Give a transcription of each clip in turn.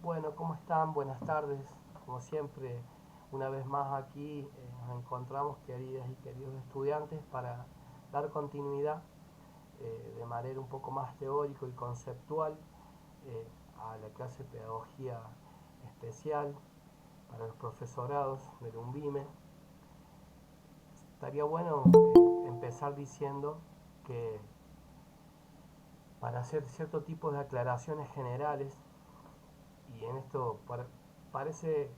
Bueno, ¿cómo están? Buenas tardes. Como siempre, una vez más aquí nos encontramos, queridas y queridos estudiantes, para dar continuidad de manera un poco más teórico y conceptual eh, a la clase de Pedagogía Especial para los profesorados del UNVIME. Estaría bueno empezar diciendo que para hacer cierto tipo de aclaraciones generales, y en esto parece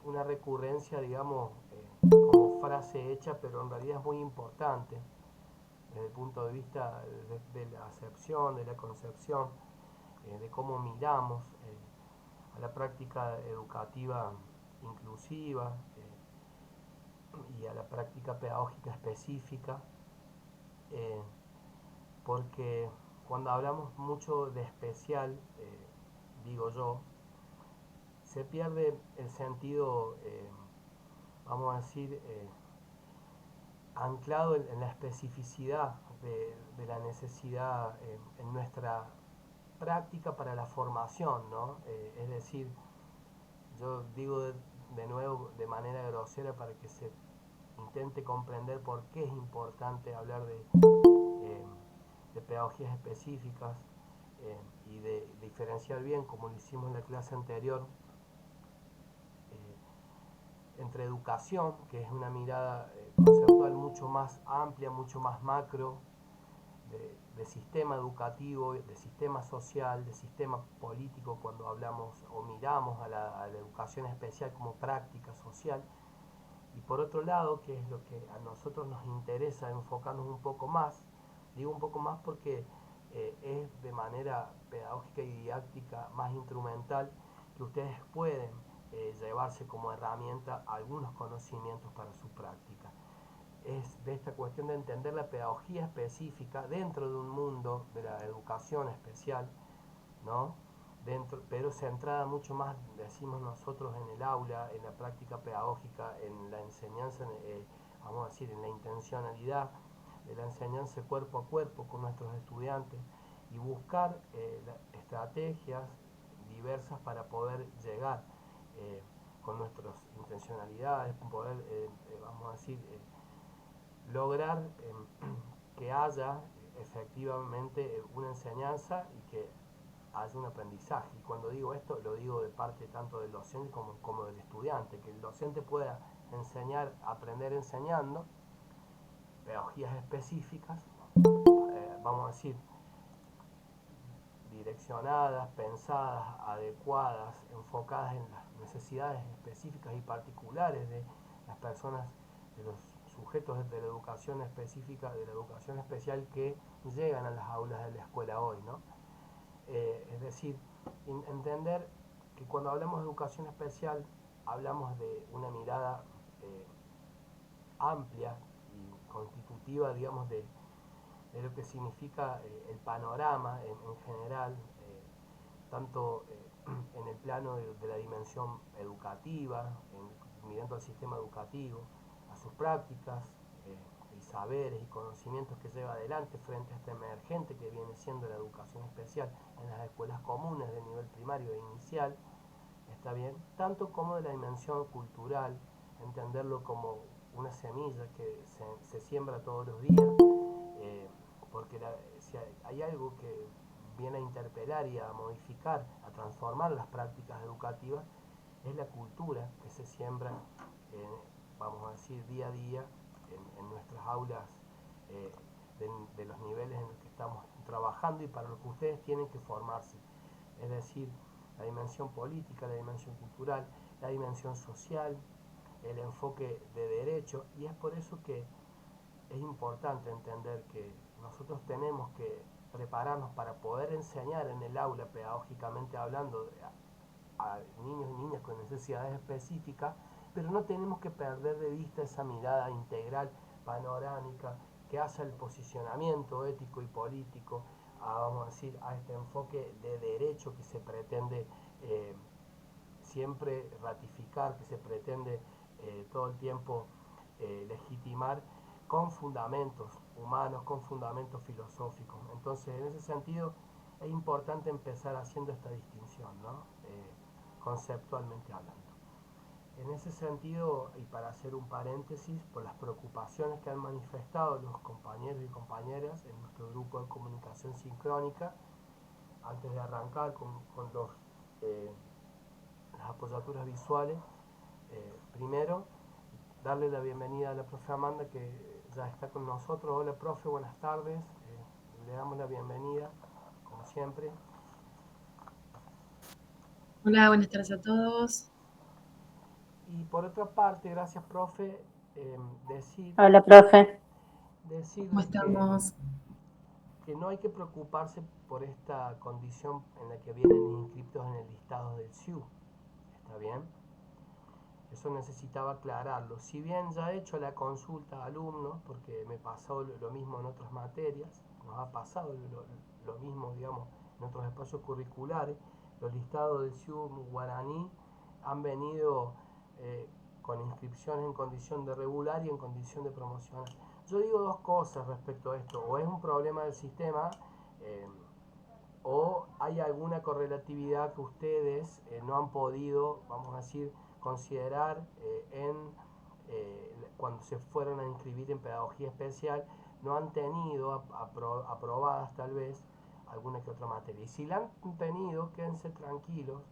una recurrencia, digamos, como frase hecha, pero en realidad es muy importante desde el punto de vista de la acepción, de la concepción, de cómo miramos a la práctica educativa inclusiva y a la práctica pedagógica específica, eh, porque cuando hablamos mucho de especial, digo yo, se pierde el sentido, vamos a decir, anclado en la especificidad de la necesidad en nuestra práctica para la formación, ¿no? Es decir, yo digo de nuevo de manera grosera para que se intente comprender por qué es importante hablar de pedagogías específicas y de diferenciar bien, como lo hicimos en la clase anterior, entre educación, que es una mirada conceptual mucho más amplia, mucho más macro, de sistema educativo, de sistema social, de sistema político, cuando hablamos o miramos a la educación especial como práctica social. Y por otro lado, que es lo que a nosotros nos interesa enfocarnos un poco más, digo un poco más porque es de manera pedagógica y didáctica más instrumental, que ustedes pueden llevarse como herramienta algunos conocimientos para su práctica. Es de esta cuestión de entender la pedagogía específica dentro de un mundo de la educación especial, ¿no? Pero centrada mucho más, decimos nosotros, en el aula, en la práctica pedagógica, en la enseñanza, vamos a decir, en la intencionalidad de la enseñanza cuerpo a cuerpo con nuestros estudiantes y buscar estrategias diversas para poder llegar eh, con nuestras intencionalidades, poder, vamos a decir, lograr que haya efectivamente una enseñanza y que haya un aprendizaje. Y cuando digo esto, lo digo de parte tanto del docente como del estudiante, que el docente pueda enseñar, aprender enseñando pedagogías específicas, vamos a decir, direccionadas, pensadas, adecuadas, enfocadas en las necesidades específicas y particulares de las personas, de los sujetos de la educación específica, de la educación especial que llegan a las aulas de la escuela hoy, ¿no? Es decir, entender que cuando hablamos de educación especial hablamos de una mirada eh, amplia y constitutiva, digamos, de lo que significa el panorama en general, tanto en el plano de la dimensión educativa, mirando al sistema educativo, a sus prácticas y saberes y conocimientos que lleva adelante frente a este emergente que viene siendo la educación especial en las escuelas comunes de nivel primario e inicial, está bien, tanto como de la dimensión cultural, entenderlo como una semilla que se siembra todos los días, eh, porque si hay algo que viene a interpelar y a modificar, a transformar las prácticas educativas, es la cultura que se siembra, vamos a decir, día a día en nuestras aulas eh, de los niveles en los que estamos trabajando y para los que ustedes tienen que formarse. Es decir, la dimensión política, la dimensión cultural, la dimensión social, el enfoque de derecho, y es por eso que es importante entender que nosotros tenemos que prepararnos para poder enseñar en el aula, pedagógicamente hablando, a niños y niñas con necesidades específicas, pero no tenemos que perder de vista esa mirada integral, panorámica, que hace el posicionamiento ético y político, vamos a decir, a este enfoque de derecho que se pretende siempre ratificar, que se pretende todo el tiempo legitimar con fundamentos humanos, con fundamentos filosóficos. Entonces, en ese sentido, es importante empezar haciendo esta distinción, ¿no? Conceptualmente hablando. En ese sentido, y para hacer un paréntesis, por las preocupaciones que han manifestado los compañeros y compañeras en nuestro grupo de comunicación sincrónica, antes de arrancar con las apoyaturas visuales, primero, darle la bienvenida a la profe Amanda, que ya está con nosotros. Hola, profe, buenas tardes. Le damos la bienvenida, como siempre. Hola, buenas tardes a todos. Y por otra parte, gracias, profe, eh, decir, Hola, profe. ¿Cómo decirles estamos? que no hay que preocuparse por esta condición en la que vienen inscriptos en el listado del SIU. ¿Está bien? Eso necesitaba aclararlo. Si bien ya he hecho la consulta a alumnos, porque me pasó lo mismo en otras materias, nos ha pasado lo mismo, digamos, en otros espacios curriculares, los listados del SIU guaraní han venido eh, con inscripciones en condición de regular y en condición de promocional. Yo digo dos cosas respecto a esto, o es un problema del sistema, eh, o hay alguna correlatividad que ustedes no han podido, vamos a decir, considerar cuando se fueron a inscribir en pedagogía especial, no han tenido aprobadas tal vez alguna que otra materia. Y si la han tenido, quédense tranquilos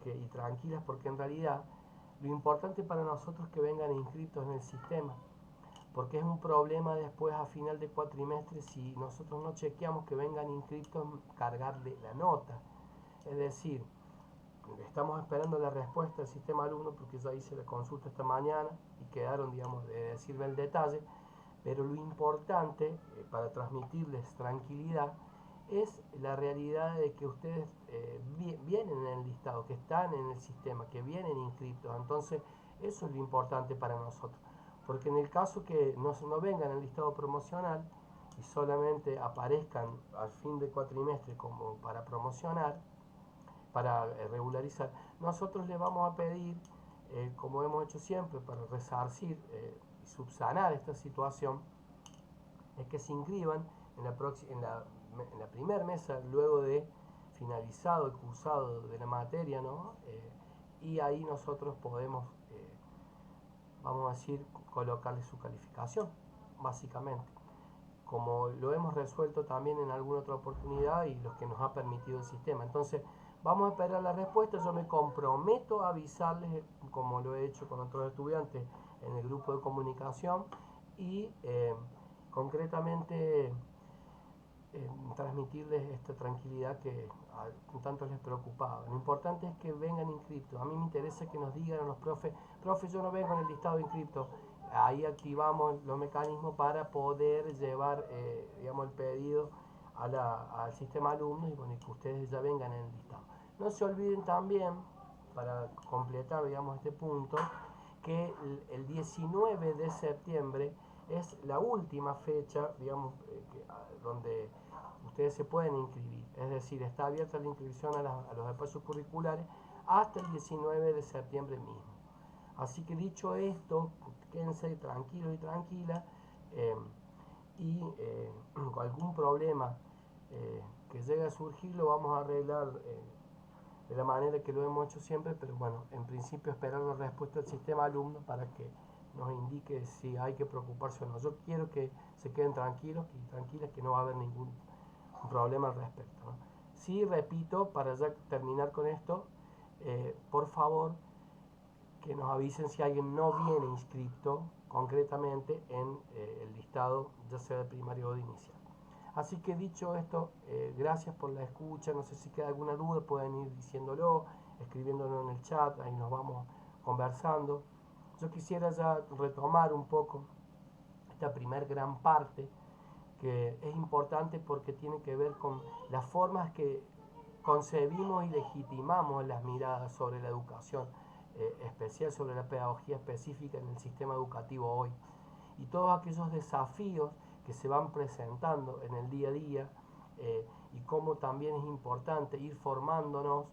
y tranquilas, porque en realidad lo importante para nosotros es que vengan inscritos en el sistema, porque es un problema después a final de cuatrimestre si nosotros no chequeamos que vengan inscritos, cargarle la nota. Es decir, estamos esperando la respuesta del sistema alumno, porque ya hice la consulta esta mañana y quedaron, digamos, de decirme el detalle, pero lo importante para transmitirles tranquilidad es la realidad de que ustedes vienen en el listado, que están en el sistema, que vienen inscritos. Entonces, eso es lo importante para nosotros. Porque en el caso que no vengan en el listado promocional y solamente aparezcan al fin de cuatrimestre como para promocionar, para regularizar, nosotros les vamos a pedir, como hemos hecho siempre, para resarcir y subsanar esta situación, es que se inscriban en la primera mesa luego de finalizado el cursado de la materia, ¿no? Y ahí nosotros podemos, vamos a decir, colocarle su calificación, básicamente, como lo hemos resuelto también en alguna otra oportunidad y los que nos ha permitido el sistema. Entonces, vamos a esperar la respuesta. Yo me comprometo a avisarles, como lo he hecho con otros estudiantes en el grupo de comunicación, y concretamente transmitirles esta tranquilidad que tanto les preocupaba. Lo importante es que vengan inscriptos. A mí me interesa que nos digan a los profes, profe, yo no vengo en el listado de inscriptos. Ahí activamos los mecanismos para poder llevar, digamos, el pedido al sistema alumnos y bueno, que ustedes ya vengan en el listado. No se olviden también, para completar, digamos, este punto, que el 19 de septiembre es la última fecha, digamos, donde ustedes se pueden inscribir. Es decir, está abierta la inscripción a los espacios curriculares hasta el 19 de septiembre mismo. Así que dicho esto, quédense tranquilos y tranquilas eh, y con algún problema que llegue a surgir lo vamos a arreglar de la manera que lo hemos hecho siempre, pero bueno, en principio esperar la respuesta del sistema alumno para que nos indique si hay que preocuparse o no. Yo quiero que se queden tranquilos y tranquilas, que no va a haber ningún problema al respecto, ¿no? Sí, repito, para ya terminar con esto, por favor, que nos avisen si alguien no viene inscrito concretamente en el listado, ya sea de primario o de inicial. Así que dicho esto, gracias por la escucha. No sé si queda alguna duda, pueden ir diciéndolo, escribiéndolo en el chat, ahí nos vamos conversando. Yo quisiera ya retomar un poco esta primer gran parte, que es importante porque tiene que ver con las formas que concebimos y legitimamos las miradas sobre la educación especial, sobre la pedagogía específica en el sistema educativo hoy. Y todos aquellos desafíos que se van presentando en el día a día, y cómo también es importante ir formándonos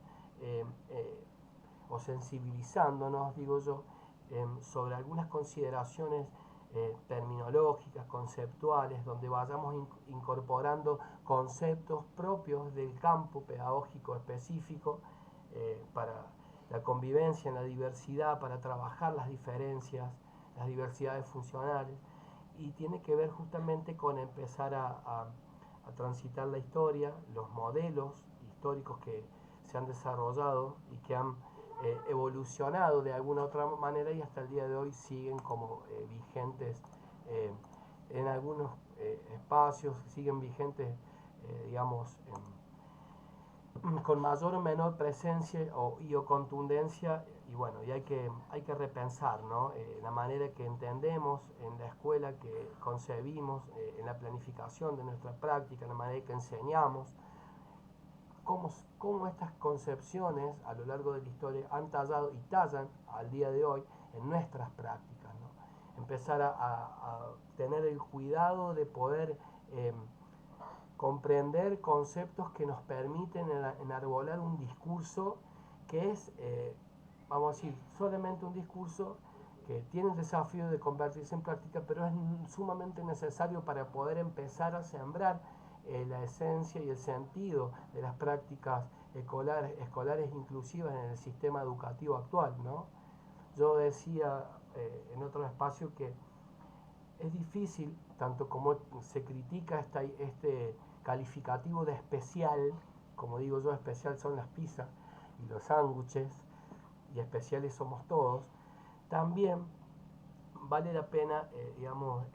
o sensibilizándonos, digo yo, sobre algunas consideraciones terminológicas, conceptuales, donde vayamos incorporando conceptos propios del campo pedagógico específico para la convivencia en la diversidad, para trabajar las diferencias, las diversidades funcionales, y tiene que ver justamente con empezar a transitar la historia, los modelos históricos que se han desarrollado y que han evolucionado de alguna otra manera y hasta el día de hoy siguen como vigentes en algunos espacios, siguen vigentes, digamos, con mayor o menor presencia o contundencia, y bueno, y hay que repensar, ¿no? La manera que entendemos en la escuela, que concebimos, en la planificación de nuestra práctica, la manera que enseñamos, cómo estas concepciones a lo largo de la historia han tallado y tallan al día de hoy en nuestras prácticas, ¿no? Empezar a tener el cuidado de poder comprender conceptos que nos permiten enarbolar un discurso que es, vamos a decir, solamente un discurso que tiene el desafío de convertirse en práctica, pero es sumamente necesario para poder empezar a sembrar la esencia y el sentido de las prácticas escolares inclusivas en el sistema educativo actual, ¿no? Yo decía en otro espacio que es difícil, tanto como se critica este calificativo de especial, como digo yo, especial son las pizzas y los sándwiches, y especiales somos todos, también vale la pena, digamos,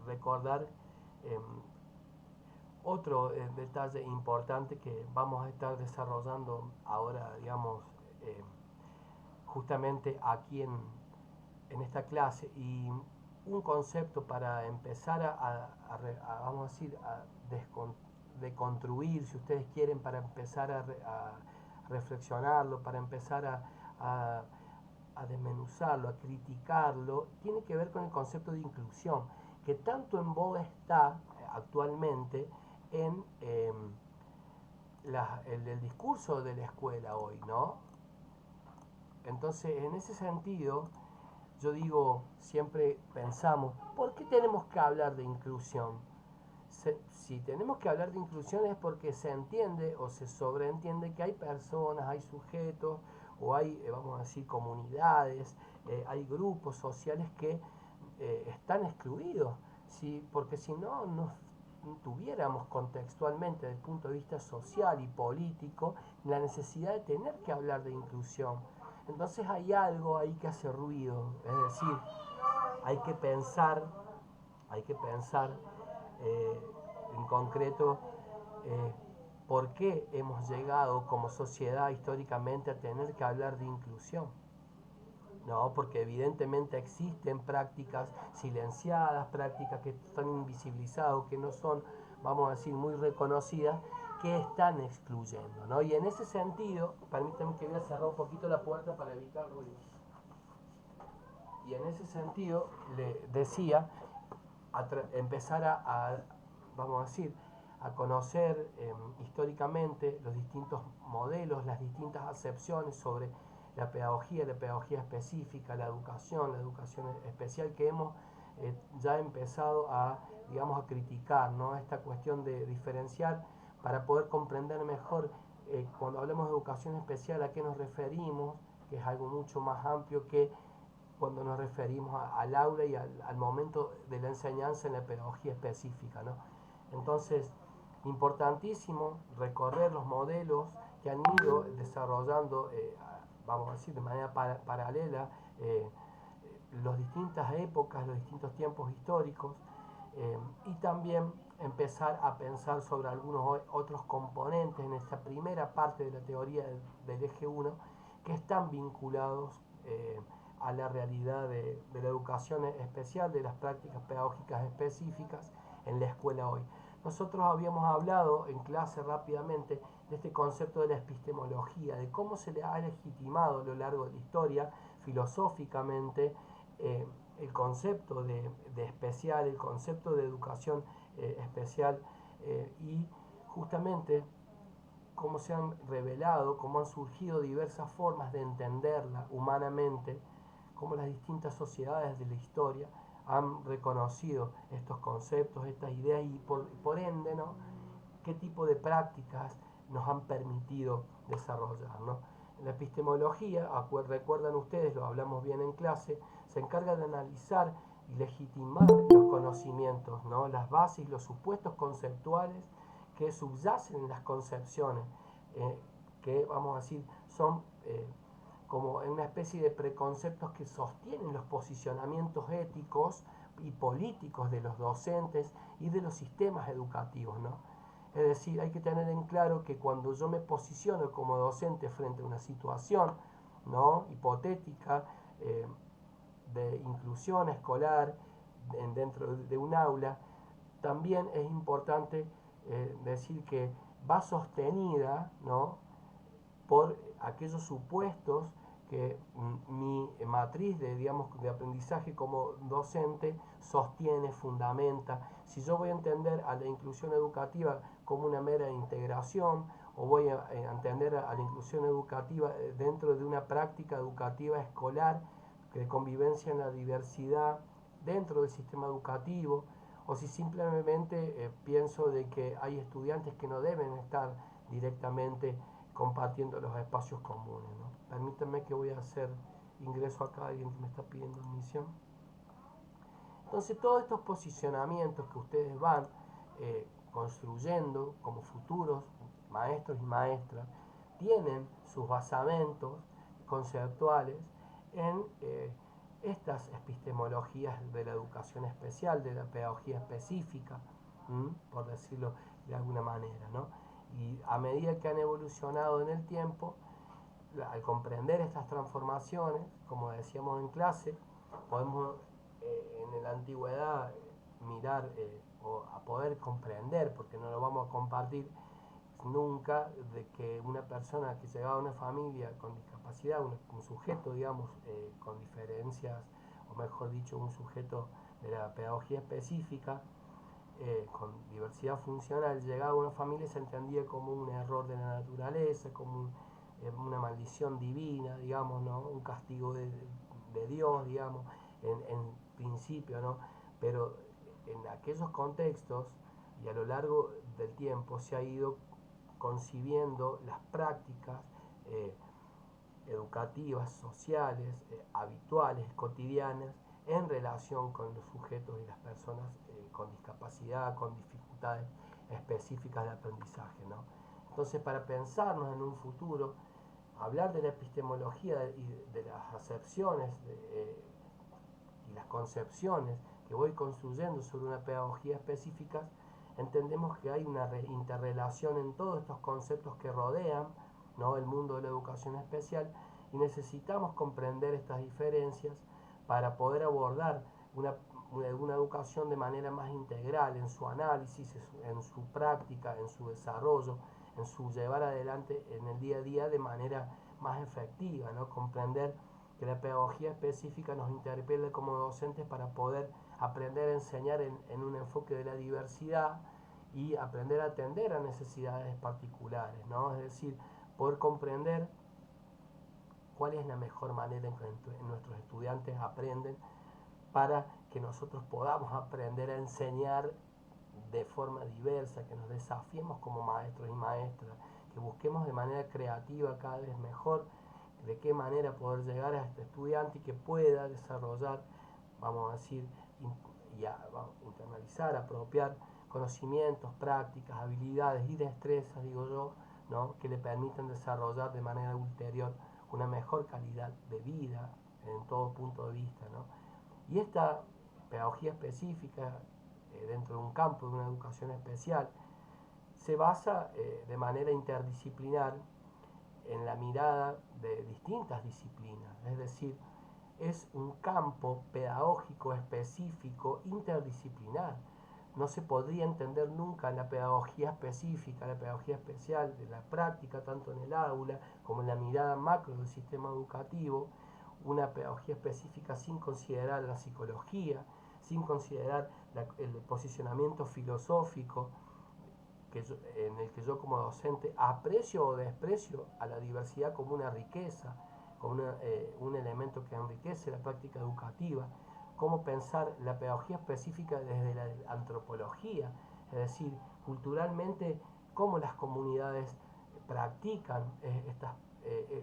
recordar eh, otro detalle importante que vamos a estar desarrollando ahora, digamos, justamente aquí en esta clase, y un concepto para empezar vamos a decir, deconstruir, si ustedes quieren, para empezar a reflexionarlo, para empezar a desmenuzarlo, a criticarlo, tiene que ver con el concepto de inclusión, que tanto en boga está actualmente en el discurso de la escuela hoy, ¿no? Entonces, en ese sentido, yo digo, siempre pensamos, ¿por qué tenemos que hablar de inclusión? Si tenemos que hablar de inclusión es porque se entiende o se sobreentiende que hay personas, hay sujetos o hay, vamos a decir, comunidades, hay grupos sociales que están excluidos, ¿sí? Porque si no, no tuviéramos contextualmente, desde el punto de vista social y político, la necesidad de tener que hablar de inclusión. Entonces hay algo ahí que hace ruido, es decir, hay que pensar, hay que pensar en concreto eh, por qué hemos llegado como sociedad históricamente a tener que hablar de inclusión. No, porque evidentemente existen prácticas silenciadas, prácticas que están invisibilizadas, que no son, vamos a decir, muy reconocidas, que están excluyendo, ¿no? Y en ese sentido, permítanme que voy a cerrar un poquito la puerta para evitar ruido. Y en ese sentido, le decía, empezar vamos a decir, a conocer históricamente los distintos modelos, las distintas acepciones sobre la pedagogía específica, la educación especial que hemos ya empezado digamos, a criticar, ¿no? Esta cuestión de diferenciar para poder comprender mejor cuando hablamos de educación especial a qué nos referimos, que es algo mucho más amplio que cuando nos referimos al aula y al momento de la enseñanza en la pedagogía específica, ¿no? Entonces, importantísimo recorrer los modelos que han ido desarrollando, vamos a decir, de manera paralela, las distintas épocas, los distintos tiempos históricos, y también empezar a pensar sobre algunos otros componentes en esta primera parte de la teoría del eje 1 que están vinculados a la realidad de la educación especial, de las prácticas pedagógicas específicas en la escuela hoy. Nosotros habíamos hablado en clase rápidamente de este concepto de la epistemología, de cómo se le ha legitimado a lo largo de la historia filosóficamente el concepto de especial, el concepto de educación especial y justamente cómo se han revelado, cómo han surgido diversas formas de entenderla humanamente, cómo las distintas sociedades de la historia han reconocido estos conceptos, estas ideas y por ende, ¿no? qué tipo de prácticas nos han permitido desarrollar, ¿no? En la epistemología, recuerdan ustedes, lo hablamos bien en clase, se encarga de analizar y legitimar los conocimientos, ¿no? Las bases y los supuestos conceptuales que subyacen en las concepciones, que vamos a decir son como una especie de preconceptos que sostienen los posicionamientos éticos y políticos de los docentes y de los sistemas educativos, ¿no? Es decir, hay que tener en claro que cuando yo me posiciono como docente frente a una situación, ¿no?, hipotética, de inclusión escolar dentro de un aula, también es importante decir que va sostenida, ¿no?, por aquellos supuestos que mi matriz de, digamos, de aprendizaje como docente sostiene, fundamenta. Si yo voy a entender a la inclusión educativa como una mera integración, o voy a entender a la inclusión educativa dentro de una práctica educativa escolar de convivencia en la diversidad dentro del sistema educativo, o si simplemente pienso de que hay estudiantes que no deben estar directamente compartiendo los espacios comunes, ¿no? Permítanme que voy a hacer ingreso acá, alguien que me está pidiendo admisión. Entonces todos estos posicionamientos que ustedes van construyendo como futuros maestros y maestras tienen sus basamentos conceptuales en estas epistemologías de la educación especial, de la pedagogía específica, por decirlo de alguna manera, ¿no? Y a medida que han evolucionado en el tiempo, al comprender estas transformaciones, como decíamos en clase, podemos en la antigüedad mirar o a poder comprender, porque no lo vamos a compartir nunca, de que una persona que llegaba a una familia con discapacidad, un sujeto, digamos, con diferencias, o mejor dicho, un sujeto de la pedagogía específica, con diversidad funcional, llegaba a una familia y se entendía como un error de la naturaleza, como una maldición divina, digamos, ¿no?, un castigo de Dios, digamos, en principio, ¿no? Pero en aquellos contextos y a lo largo del tiempo se ha ido concibiendo las prácticas educativas, sociales, habituales, cotidianas, en relación con los sujetos y las personas con discapacidad, con dificultades específicas de aprendizaje, ¿no? Entonces, para pensarnos en un futuro, hablar de la epistemología y de las acepciones y las concepciones que voy construyendo sobre una pedagogía específica, entendemos que hay una interrelación en todos estos conceptos que rodean, ¿no?, el mundo de la educación especial, y necesitamos comprender estas diferencias para poder abordar una educación de manera más integral en su análisis, en su práctica, en su desarrollo, en su llevar adelante en el día a día de manera más efectiva, ¿no? Comprender que la pedagogía específica nos interpela como docentes para poder aprender a enseñar en un enfoque de la diversidad y aprender a atender a necesidades particulares, ¿no? Es decir, poder comprender cuál es la mejor manera en que nuestros estudiantes aprenden para que nosotros podamos aprender a enseñar de forma diversa, que nos desafiemos como maestros y maestras, que busquemos de manera creativa cada vez mejor de qué manera poder llegar a este estudiante y que pueda desarrollar, vamos a decir, internalizar, apropiar conocimientos, prácticas, habilidades y destrezas, digo yo, ¿no?, que le permitan desarrollar de manera ulterior una mejor calidad de vida en todo punto de vista, ¿no? Y esta pedagogía específica dentro de un campo de una educación especial se basa de manera interdisciplinar en la mirada de distintas disciplinas, es decir, es un campo pedagógico específico interdisciplinar. No se podría entender nunca la pedagogía específica, la pedagogía especial de la práctica, tanto en el aula como en la mirada macro del sistema educativo, una pedagogía específica sin considerar la psicología, sin considerar el posicionamiento filosófico en el que yo como docente aprecio o desprecio a la diversidad como una riqueza, como un elemento que enriquece la práctica educativa, cómo pensar la pedagogía específica desde la antropología, es decir, culturalmente cómo las comunidades practican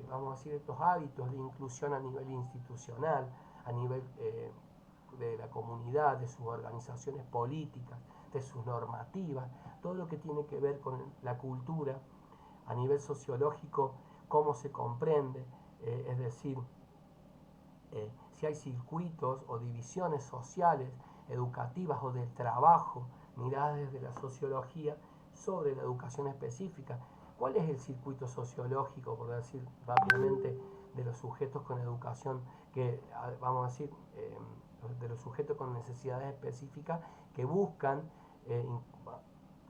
vamos a decir, estos hábitos de inclusión a nivel institucional, a nivel de la comunidad, de sus organizaciones políticas, de sus normativas, todo lo que tiene que ver con la cultura a nivel sociológico, cómo se comprende, es decir, si hay circuitos o divisiones sociales, educativas o del trabajo, miradas desde la sociología sobre la educación específica. ¿Cuál es el circuito sociológico, por decir rápidamente, de los sujetos con educación, vamos a decir, de los sujetos con necesidades específicas que buscan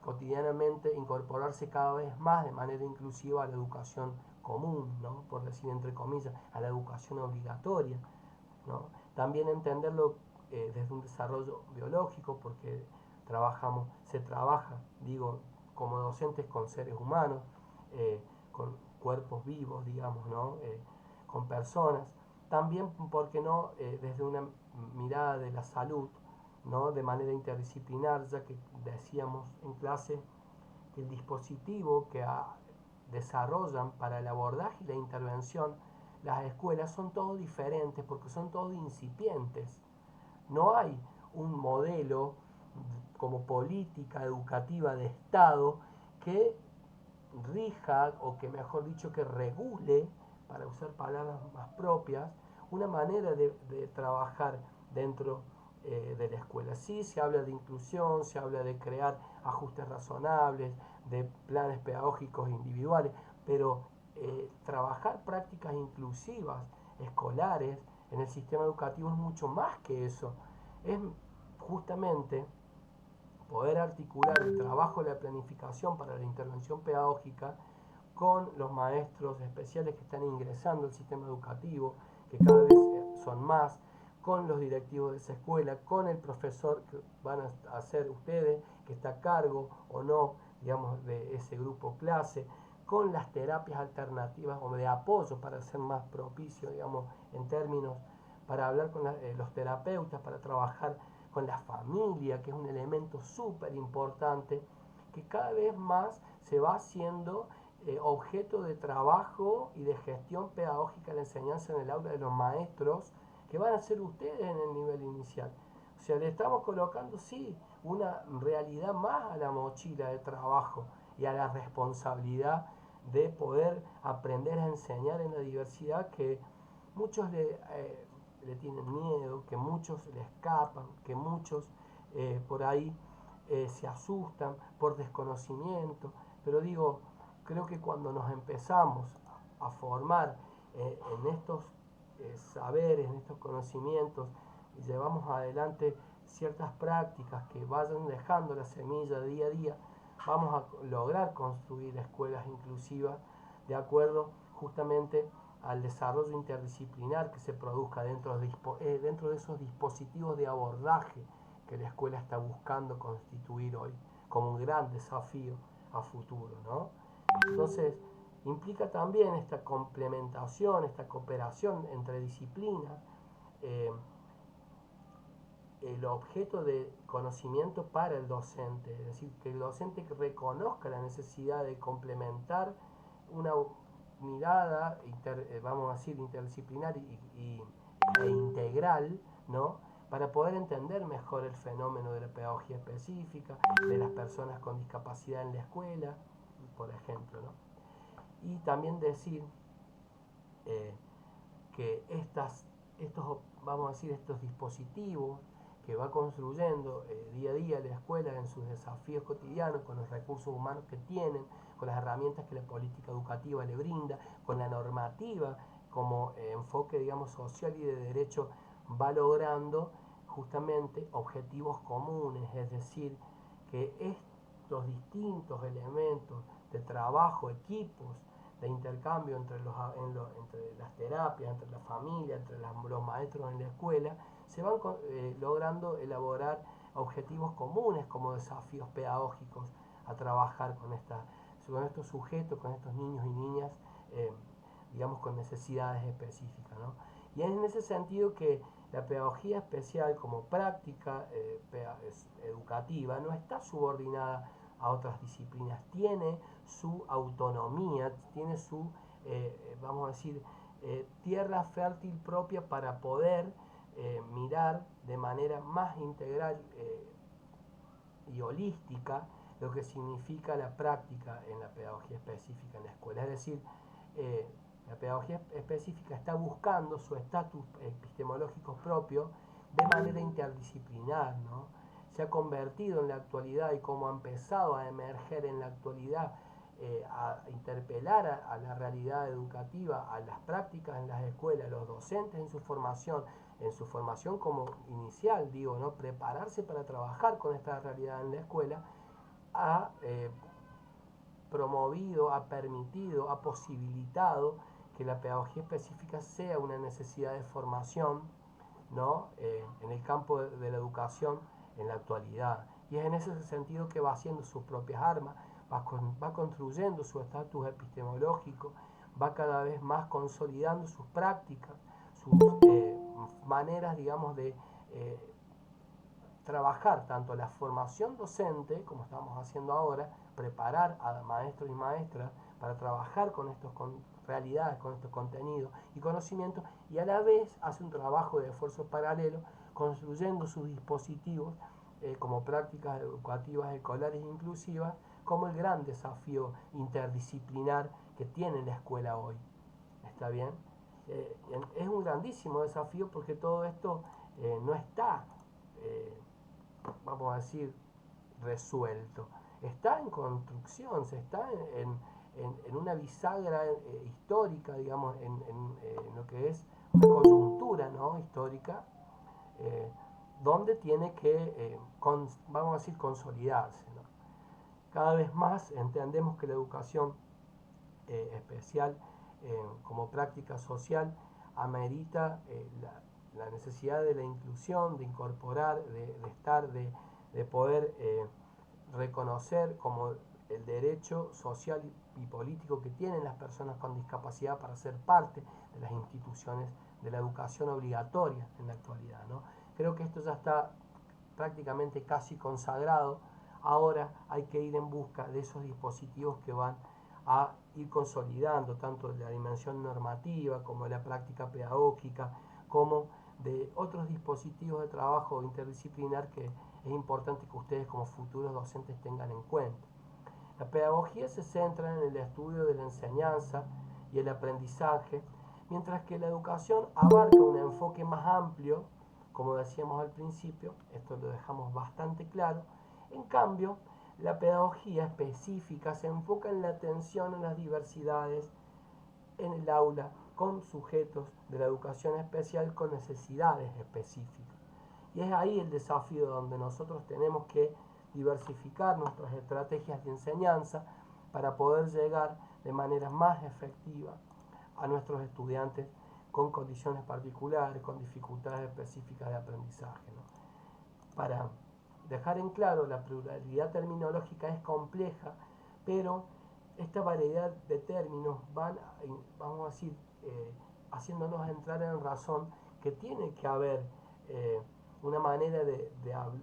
cotidianamente incorporarse cada vez más de manera inclusiva a la educación común, ¿no? Por decir entre comillas, a la educación obligatoria, ¿no? También entenderlo desde un desarrollo biológico, porque se trabaja, digo, como docentes con seres humanos, con cuerpos vivos, digamos, ¿no? Con personas. También, ¿por qué no?, desde una mirada de la salud, ¿no? De manera interdisciplinar, ya que decíamos en clase que el dispositivo que desarrollan para el abordaje y la intervención las escuelas son todos diferentes porque son todos incipientes. No hay un modelo como política educativa de Estado que rija, o que mejor dicho que regule, para usar palabras más propias, una manera de trabajar dentro de la escuela. Sí, se habla de inclusión, se habla de crear ajustes razonables, de planes pedagógicos individuales, pero trabajar prácticas inclusivas escolares en el sistema educativo es mucho más que eso. Es justamente poder articular el trabajo de la planificación para la intervención pedagógica con los maestros especiales que están ingresando al sistema educativo, que cada vez son más, con los directivos de esa escuela, con el profesor que van a ser ustedes, que está a cargo o no, digamos, de ese grupo clase, con las terapias alternativas o de apoyo para ser más propicio, digamos, en términos, para hablar con los terapeutas, para trabajar con la familia, que es un elemento súper importante, que cada vez más se va haciendo objeto de trabajo y de gestión pedagógica de la enseñanza en el aula de los maestros, que van a ser ustedes en el nivel inicial. O sea, le estamos colocando, sí, una realidad más a la mochila de trabajo y a la responsabilidad de poder aprender a enseñar en la diversidad, que muchos le tienen miedo, que muchos le escapan, que muchos por ahí se asustan por desconocimiento. Pero digo, creo que cuando nos empezamos a formar en estos saberes, en estos conocimientos, y llevamos adelante ciertas prácticas que vayan dejando la semilla día a día, vamos a lograr construir escuelas inclusivas de acuerdo justamente al desarrollo interdisciplinar que se produzca dentro de esos dispositivos de abordaje que la escuela está buscando constituir hoy como un gran desafío a futuro, ¿no? Entonces, implica también esta complementación, esta cooperación entre disciplinas, eh, el objeto de conocimiento para el docente, es decir, que el docente reconozca la necesidad de complementar una mirada, vamos a decir, interdisciplinar e integral, ¿no? Para poder entender mejor el fenómeno de la pedagogía específica, de las personas con discapacidad en la escuela, por ejemplo, ¿no? Y también decir eh, que vamos a decir, estos dispositivos que va construyendo día a día la escuela en sus desafíos cotidianos, con los recursos humanos que tienen, con las herramientas que la política educativa le brinda, con la normativa como enfoque, digamos, social y de derecho, va logrando justamente objetivos comunes, es decir, que estos distintos elementos de trabajo, equipos, de intercambio entre las terapias, entre la familia, entre los maestros en la escuela, se van logrando elaborar objetivos comunes como desafíos pedagógicos a trabajar con estos sujetos, con estos niños y niñas, digamos, con necesidades específicas, ¿no? Y es en ese sentido que la pedagogía especial como práctica educativa no está subordinada a otras disciplinas, tiene su autonomía, tiene su, vamos a decir, tierra fértil propia para poder mirar de manera más integral y holística lo que significa la práctica en la pedagogía específica en la escuela. Es decir, la pedagogía específica está buscando su estatus epistemológico propio de manera interdisciplinar, ¿no? Se ha convertido en la actualidad y como ha empezado a emerger en la actualidad, a interpelar a la realidad educativa, a las prácticas en las escuelas, los docentes en su formación como inicial, digo, ¿no? Prepararse para trabajar con esta realidad en la escuela, ha promovido, ha permitido, ha posibilitado que la pedagogía específica sea una necesidad de formación, ¿no? En el campo de la educación en la actualidad. Y es en ese sentido que va haciendo sus propias armas, va construyendo su estatus epistemológico, va cada vez más consolidando sus prácticas, sus maneras, digamos, de trabajar tanto la formación docente, como estamos haciendo ahora, preparar a maestros y maestras para trabajar con estas realidades, con estos contenidos y conocimientos, y a la vez hace un trabajo de esfuerzo paralelo construyendo sus dispositivos como prácticas educativas escolares inclusivas, como el gran desafío interdisciplinar que tiene la escuela hoy. ¿Está bien? Es un grandísimo desafío porque todo esto no está, vamos a decir, resuelto. Está en construcción, se está en una bisagra histórica, digamos, en lo que es una coyuntura, ¿no? Histórica, donde tiene que, vamos a decir, consolidarse, ¿no? Cada vez más entendemos que la educación especial como práctica social amerita la necesidad de la inclusión, de incorporar, de estar, de poder reconocer como el derecho social y político que tienen las personas con discapacidad para ser parte de las instituciones de la educación obligatoria en la actualidad, ¿no? Creo que esto ya está prácticamente casi consagrado. Ahora hay que ir en busca de esos dispositivos que van a ir consolidando tanto la dimensión normativa como la práctica pedagógica, como de otros dispositivos de trabajo interdisciplinar que es importante que ustedes como futuros docentes tengan en cuenta. La pedagogía se centra en el estudio de la enseñanza y el aprendizaje, mientras que la educación abarca un enfoque más amplio, como decíamos al principio, esto lo dejamos bastante claro. En cambio, la pedagogía específica se enfoca en la atención a las diversidades en el aula con sujetos de la educación especial con necesidades específicas. Y es ahí el desafío donde nosotros tenemos que diversificar nuestras estrategias de enseñanza para poder llegar de manera más efectiva a nuestros estudiantes con condiciones particulares, con dificultades específicas de aprendizaje, ¿no? Para dejar en claro, la pluralidad terminológica es compleja, pero esta variedad de términos van, vamos a decir, haciéndonos entrar en razón que tiene que haber una manera de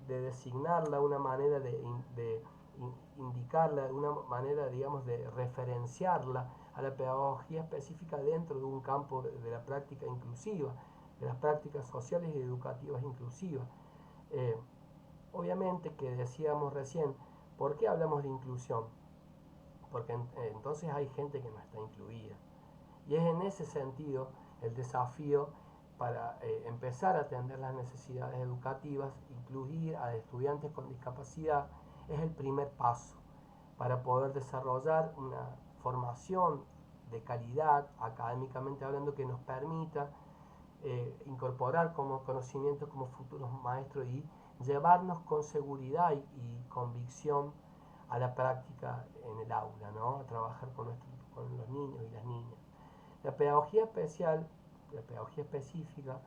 designarla, una manera de indicarla, una manera, digamos, de referenciarla a la pedagogía específica dentro de un campo de la práctica inclusiva, de las prácticas sociales y educativas inclusivas. Eh, Obviamente que decíamos recién, ¿por qué hablamos de inclusión? Porque entonces hay gente que no está incluida. Y es en ese sentido el desafío para empezar a atender las necesidades educativas, incluir a estudiantes con discapacidad, es el primer paso para poder desarrollar una formación de calidad, académicamente hablando, que nos permita incorporar como conocimientos como futuros maestros y llevarnos con seguridad y convicción a la práctica en el aula, ¿no? A trabajar con los niños y las niñas. La pedagogía especial, la pedagogía específica,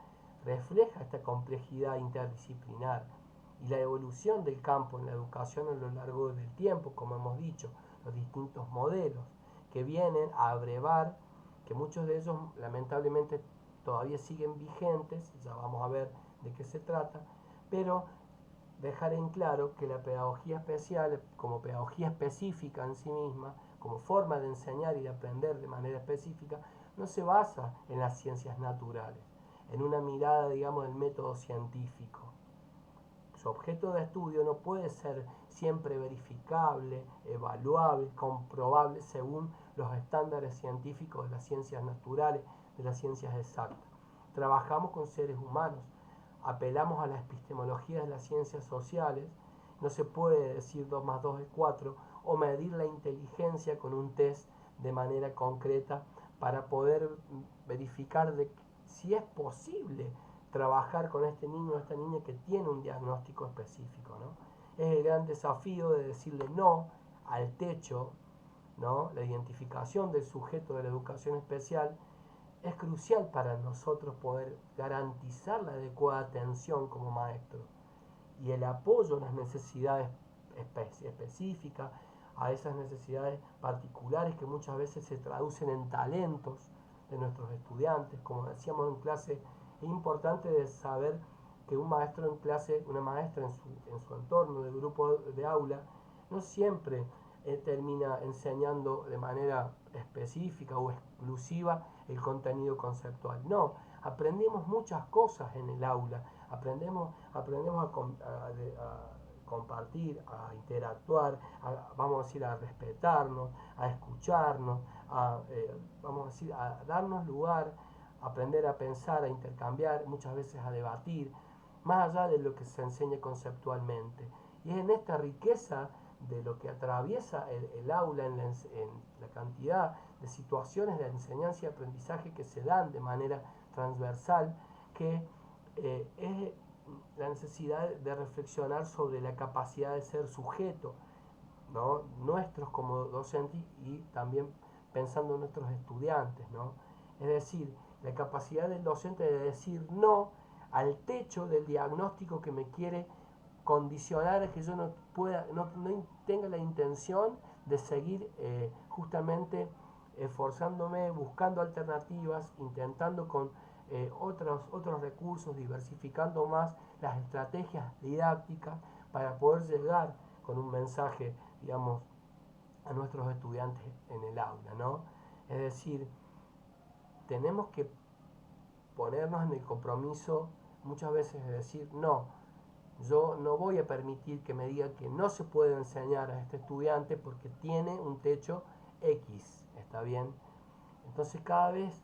refleja esta complejidad interdisciplinar y la evolución del campo en la educación a lo largo del tiempo, como hemos dicho, los distintos modelos que vienen a abrevar, que muchos de ellos lamentablemente todavía siguen vigentes, ya vamos a ver de qué se trata, pero dejar en claro que la pedagogía especial, como pedagogía específica en sí misma, como forma de enseñar y de aprender de manera específica, no se basa en las ciencias naturales, en una mirada, digamos, del método científico. Su objeto de estudio no puede ser siempre verificable, evaluable, comprobable según los estándares científicos de las ciencias naturales, de las ciencias exactas. Trabajamos con seres humanos, apelamos a la epistemología de las ciencias sociales. No se puede decir 2 más 2 es 4 o medir la inteligencia con un test de manera concreta para poder verificar si es posible trabajar con este niño o esta niña que tiene un diagnóstico específico, ¿no? Es el gran desafío de decirle no al techo, ¿no? La identificación del sujeto de la educación especial es crucial para nosotros poder garantizar la adecuada atención como maestro y el apoyo a las necesidades específicas, a esas necesidades particulares que muchas veces se traducen en talentos de nuestros estudiantes. Como decíamos en clase, es importante de saber que un maestro en clase, una maestra en su entorno de grupo de aula, no siempre termina enseñando de manera específica o exclusiva el contenido conceptual. No, aprendemos muchas cosas en el aula, aprendemos a compartir, a interactuar, vamos a decir, a respetarnos, a escucharnos, vamos a decir, a darnos lugar, a aprender a pensar, a intercambiar, muchas veces a debatir, más allá de lo que se enseña conceptualmente. Y es en esta riqueza de lo que atraviesa el aula, en la cantidad de situaciones de enseñanza y aprendizaje que se dan de manera transversal, que es la necesidad de reflexionar sobre la capacidad de ser sujeto, ¿no? Nuestros como docentes y también pensando en nuestros estudiantes, ¿no? Es decir, la capacidad del docente de decir no al techo del diagnóstico que me quiere condicionar a que yo no pueda, no tenga la intención de seguir justamente esforzándome, buscando alternativas, intentando con otros recursos, diversificando más las estrategias didácticas para poder llegar con un mensaje, digamos, a nuestros estudiantes en el aula, ¿no? Es decir, tenemos que ponernos en el compromiso muchas veces de decir, no, yo no voy a permitir que me diga que no se puede enseñar a este estudiante porque tiene un techo X, ¿está bien? Entonces cada vez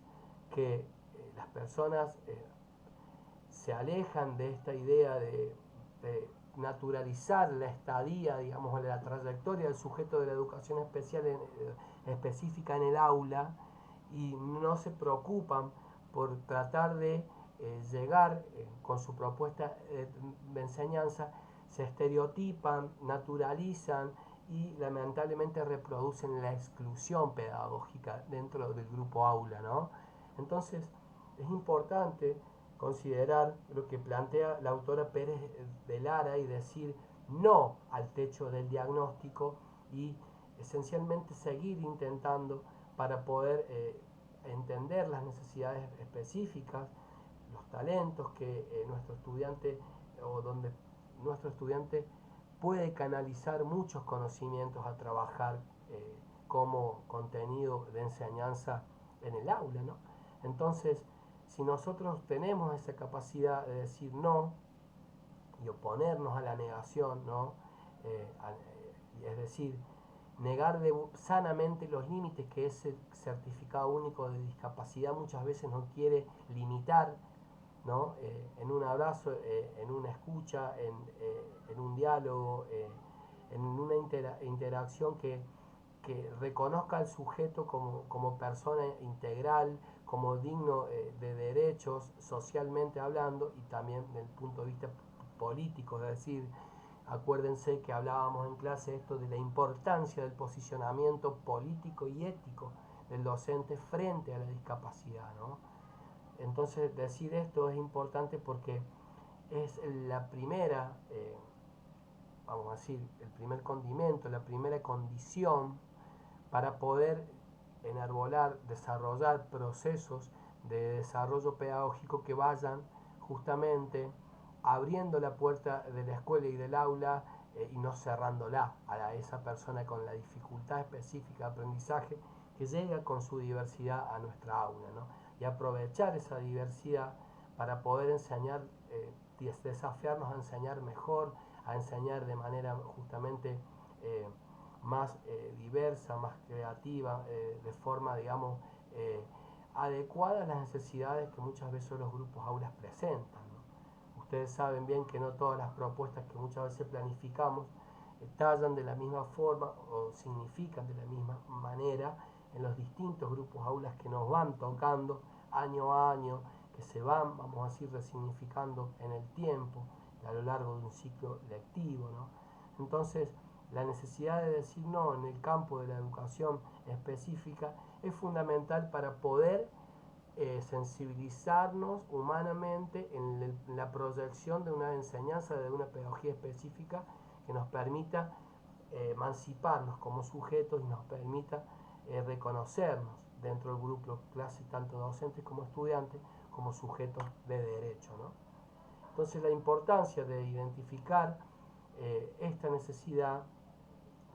que las personas se alejan de esta idea de naturalizar la estadía, digamos, la trayectoria del sujeto de la educación especial específica en el aula y no se preocupan por tratar de llegar con su propuesta de enseñanza, se estereotipan, naturalizan y lamentablemente reproducen la exclusión pedagógica dentro del grupo aula, ¿no? Entonces es importante considerar lo que plantea la autora Pérez de Lara y decir no al techo del diagnóstico y esencialmente seguir intentando para poder entender las necesidades específicas, los talentos que nuestro estudiante o donde nuestro estudiante puede canalizar muchos conocimientos a trabajar como contenido de enseñanza en el aula, ¿no? Entonces, si nosotros tenemos esa capacidad de decir no y oponernos a la negación, ¿no? Es decir, negar sanamente los límites que ese certificado único de discapacidad muchas veces nos quiere limitar, ¿no? En un abrazo, en una escucha, en un diálogo, en una interacción que reconozca al sujeto como persona integral, como digno de derechos socialmente hablando y también desde el punto de vista político, es decir, acuérdense que hablábamos en clase esto de la importancia del posicionamiento político y ético del docente frente a la discapacidad, ¿no? Entonces decir esto es importante porque es la primera, vamos a decir, el primer condimento, la primera condición para poder enarbolar, desarrollar procesos de desarrollo pedagógico que vayan justamente abriendo la puerta de la escuela y del aula y no cerrándola a esa persona con la dificultad específica de aprendizaje que llega con su diversidad a nuestra aula, ¿no? Y aprovechar esa diversidad para poder enseñar, desafiarnos a enseñar mejor, a enseñar de manera justamente más diversa, más creativa, de forma, digamos, adecuada a las necesidades que muchas veces los grupos aulas presentan, ¿no? Ustedes saben bien que no todas las propuestas que muchas veces planificamos tallan de la misma forma o significan de la misma manera en los distintos grupos aulas que nos van tocando año a año, que se van, vamos a decir, resignificando en el tiempo a lo largo de un ciclo lectivo, ¿no? Entonces, la necesidad de decir no en el campo de la educación específica es fundamental para poder sensibilizarnos humanamente en la proyección de una enseñanza, de una pedagogía específica que nos permita emanciparnos como sujetos y nos permita reconocernos dentro del grupo clase, tanto docentes como estudiantes, como sujetos de derecho, ¿no? Entonces la importancia de identificar esta necesidad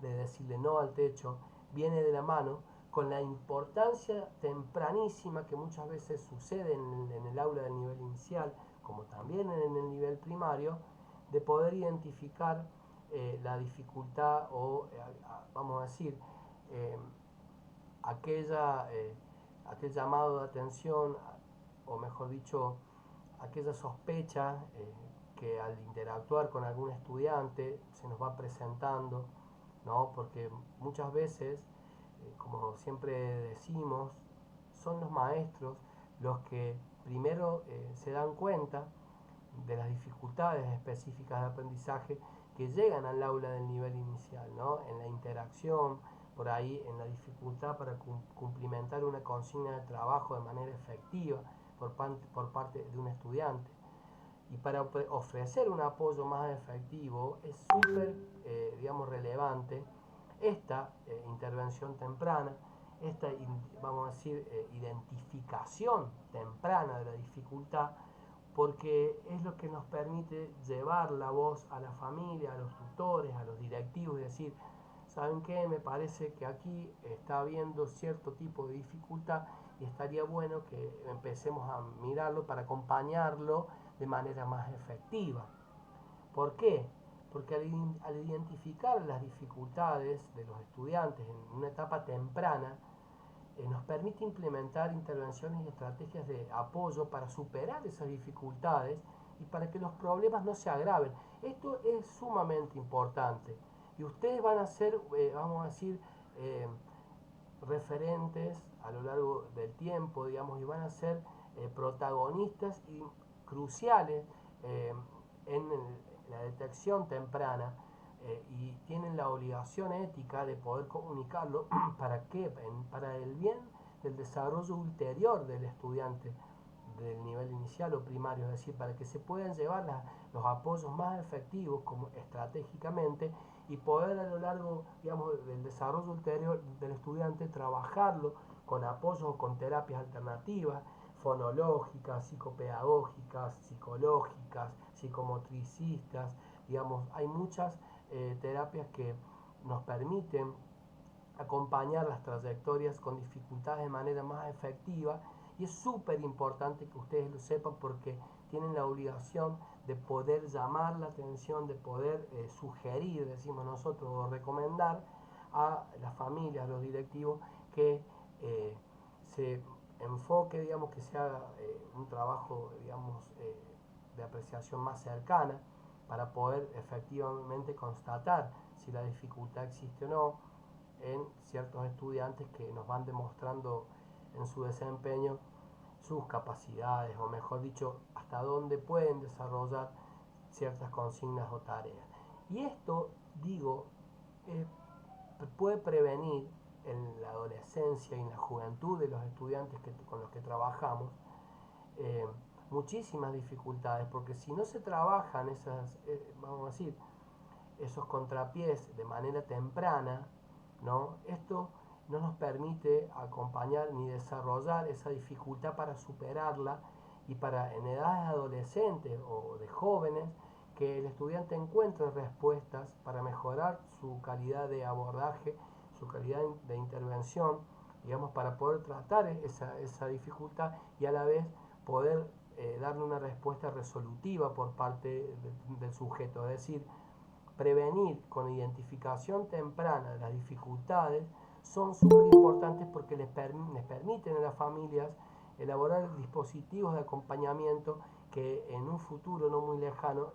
de decirle no al techo viene de la mano con la importancia tempranísima que muchas veces sucede en el aula del nivel inicial, como también en el nivel primario, de poder identificar la dificultad o, vamos a decir, eh, aquella, aquel llamado de atención, o mejor dicho, aquella sospecha que al interactuar con algún estudiante se nos va presentando, ¿no? Porque muchas veces, como siempre decimos, son los maestros los que primero se dan cuenta de las dificultades específicas de aprendizaje que llegan al aula del nivel inicial, ¿no? En la interacción, por ahí en la dificultad para cumplimentar una consigna de trabajo de manera efectiva por parte de un estudiante. Y para ofrecer un apoyo más efectivo es súper, digamos, relevante esta intervención temprana, esta, vamos a decir, identificación temprana de la dificultad, porque es lo que nos permite llevar la voz a la familia, a los tutores, a los directivos y decir, ¿saben qué? Me parece que aquí está habiendo cierto tipo de dificultad y estaría bueno que empecemos a mirarlo para acompañarlo de manera más efectiva. ¿Por qué? Porque al identificar las dificultades de los estudiantes en una etapa temprana, nos permite implementar intervenciones y estrategias de apoyo para superar esas dificultades y para que los problemas no se agraven. Esto es sumamente importante y ustedes van a ser, vamos a decir, eh, referentes a lo largo del tiempo, digamos, y van a ser protagonistas y cruciales eh, en la detección temprana y tienen la obligación ética de poder comunicarlo para qué, para el bien del desarrollo ulterior del estudiante del nivel inicial o primario, es decir, para que se puedan llevar los apoyos más efectivos como estratégicamente y poder a lo largo, digamos, del desarrollo ulterior del estudiante trabajarlo con apoyos o con terapias alternativas, fonológicas, psicopedagógicas, psicológicas, psicomotricistas, digamos, hay muchas terapias que nos permiten acompañar las trayectorias con dificultades de manera más efectiva y es súper importante que ustedes lo sepan porque tienen la obligación de poder llamar la atención, de poder sugerir, decimos nosotros, o recomendar a las familias, a los directivos que se enfoque, digamos, que se haga un trabajo, digamos, de apreciación más cercana para poder efectivamente constatar si la dificultad existe o no en ciertos estudiantes que nos van demostrando en su desempeño sus capacidades, o mejor dicho, hasta dónde pueden desarrollar ciertas consignas o tareas. Y esto, digo, eh, puede prevenir en la adolescencia y en la juventud de los estudiantes con los que trabajamos eh, muchísimas dificultades, porque si no se trabajan esas, vamos a decir, esos contrapiés de manera temprana, ¿no? Esto no nos permite acompañar ni desarrollar esa dificultad para superarla y para en edades adolescentes o de jóvenes, que el estudiante encuentre respuestas para mejorar su calidad de abordaje, su calidad de intervención, digamos, para poder tratar esa dificultad y a la vez poder darle una respuesta resolutiva por parte del sujeto. Es decir, prevenir con identificación temprana de las dificultades son súper importantes porque les permiten a las familias elaborar dispositivos de acompañamiento que en un futuro no muy lejano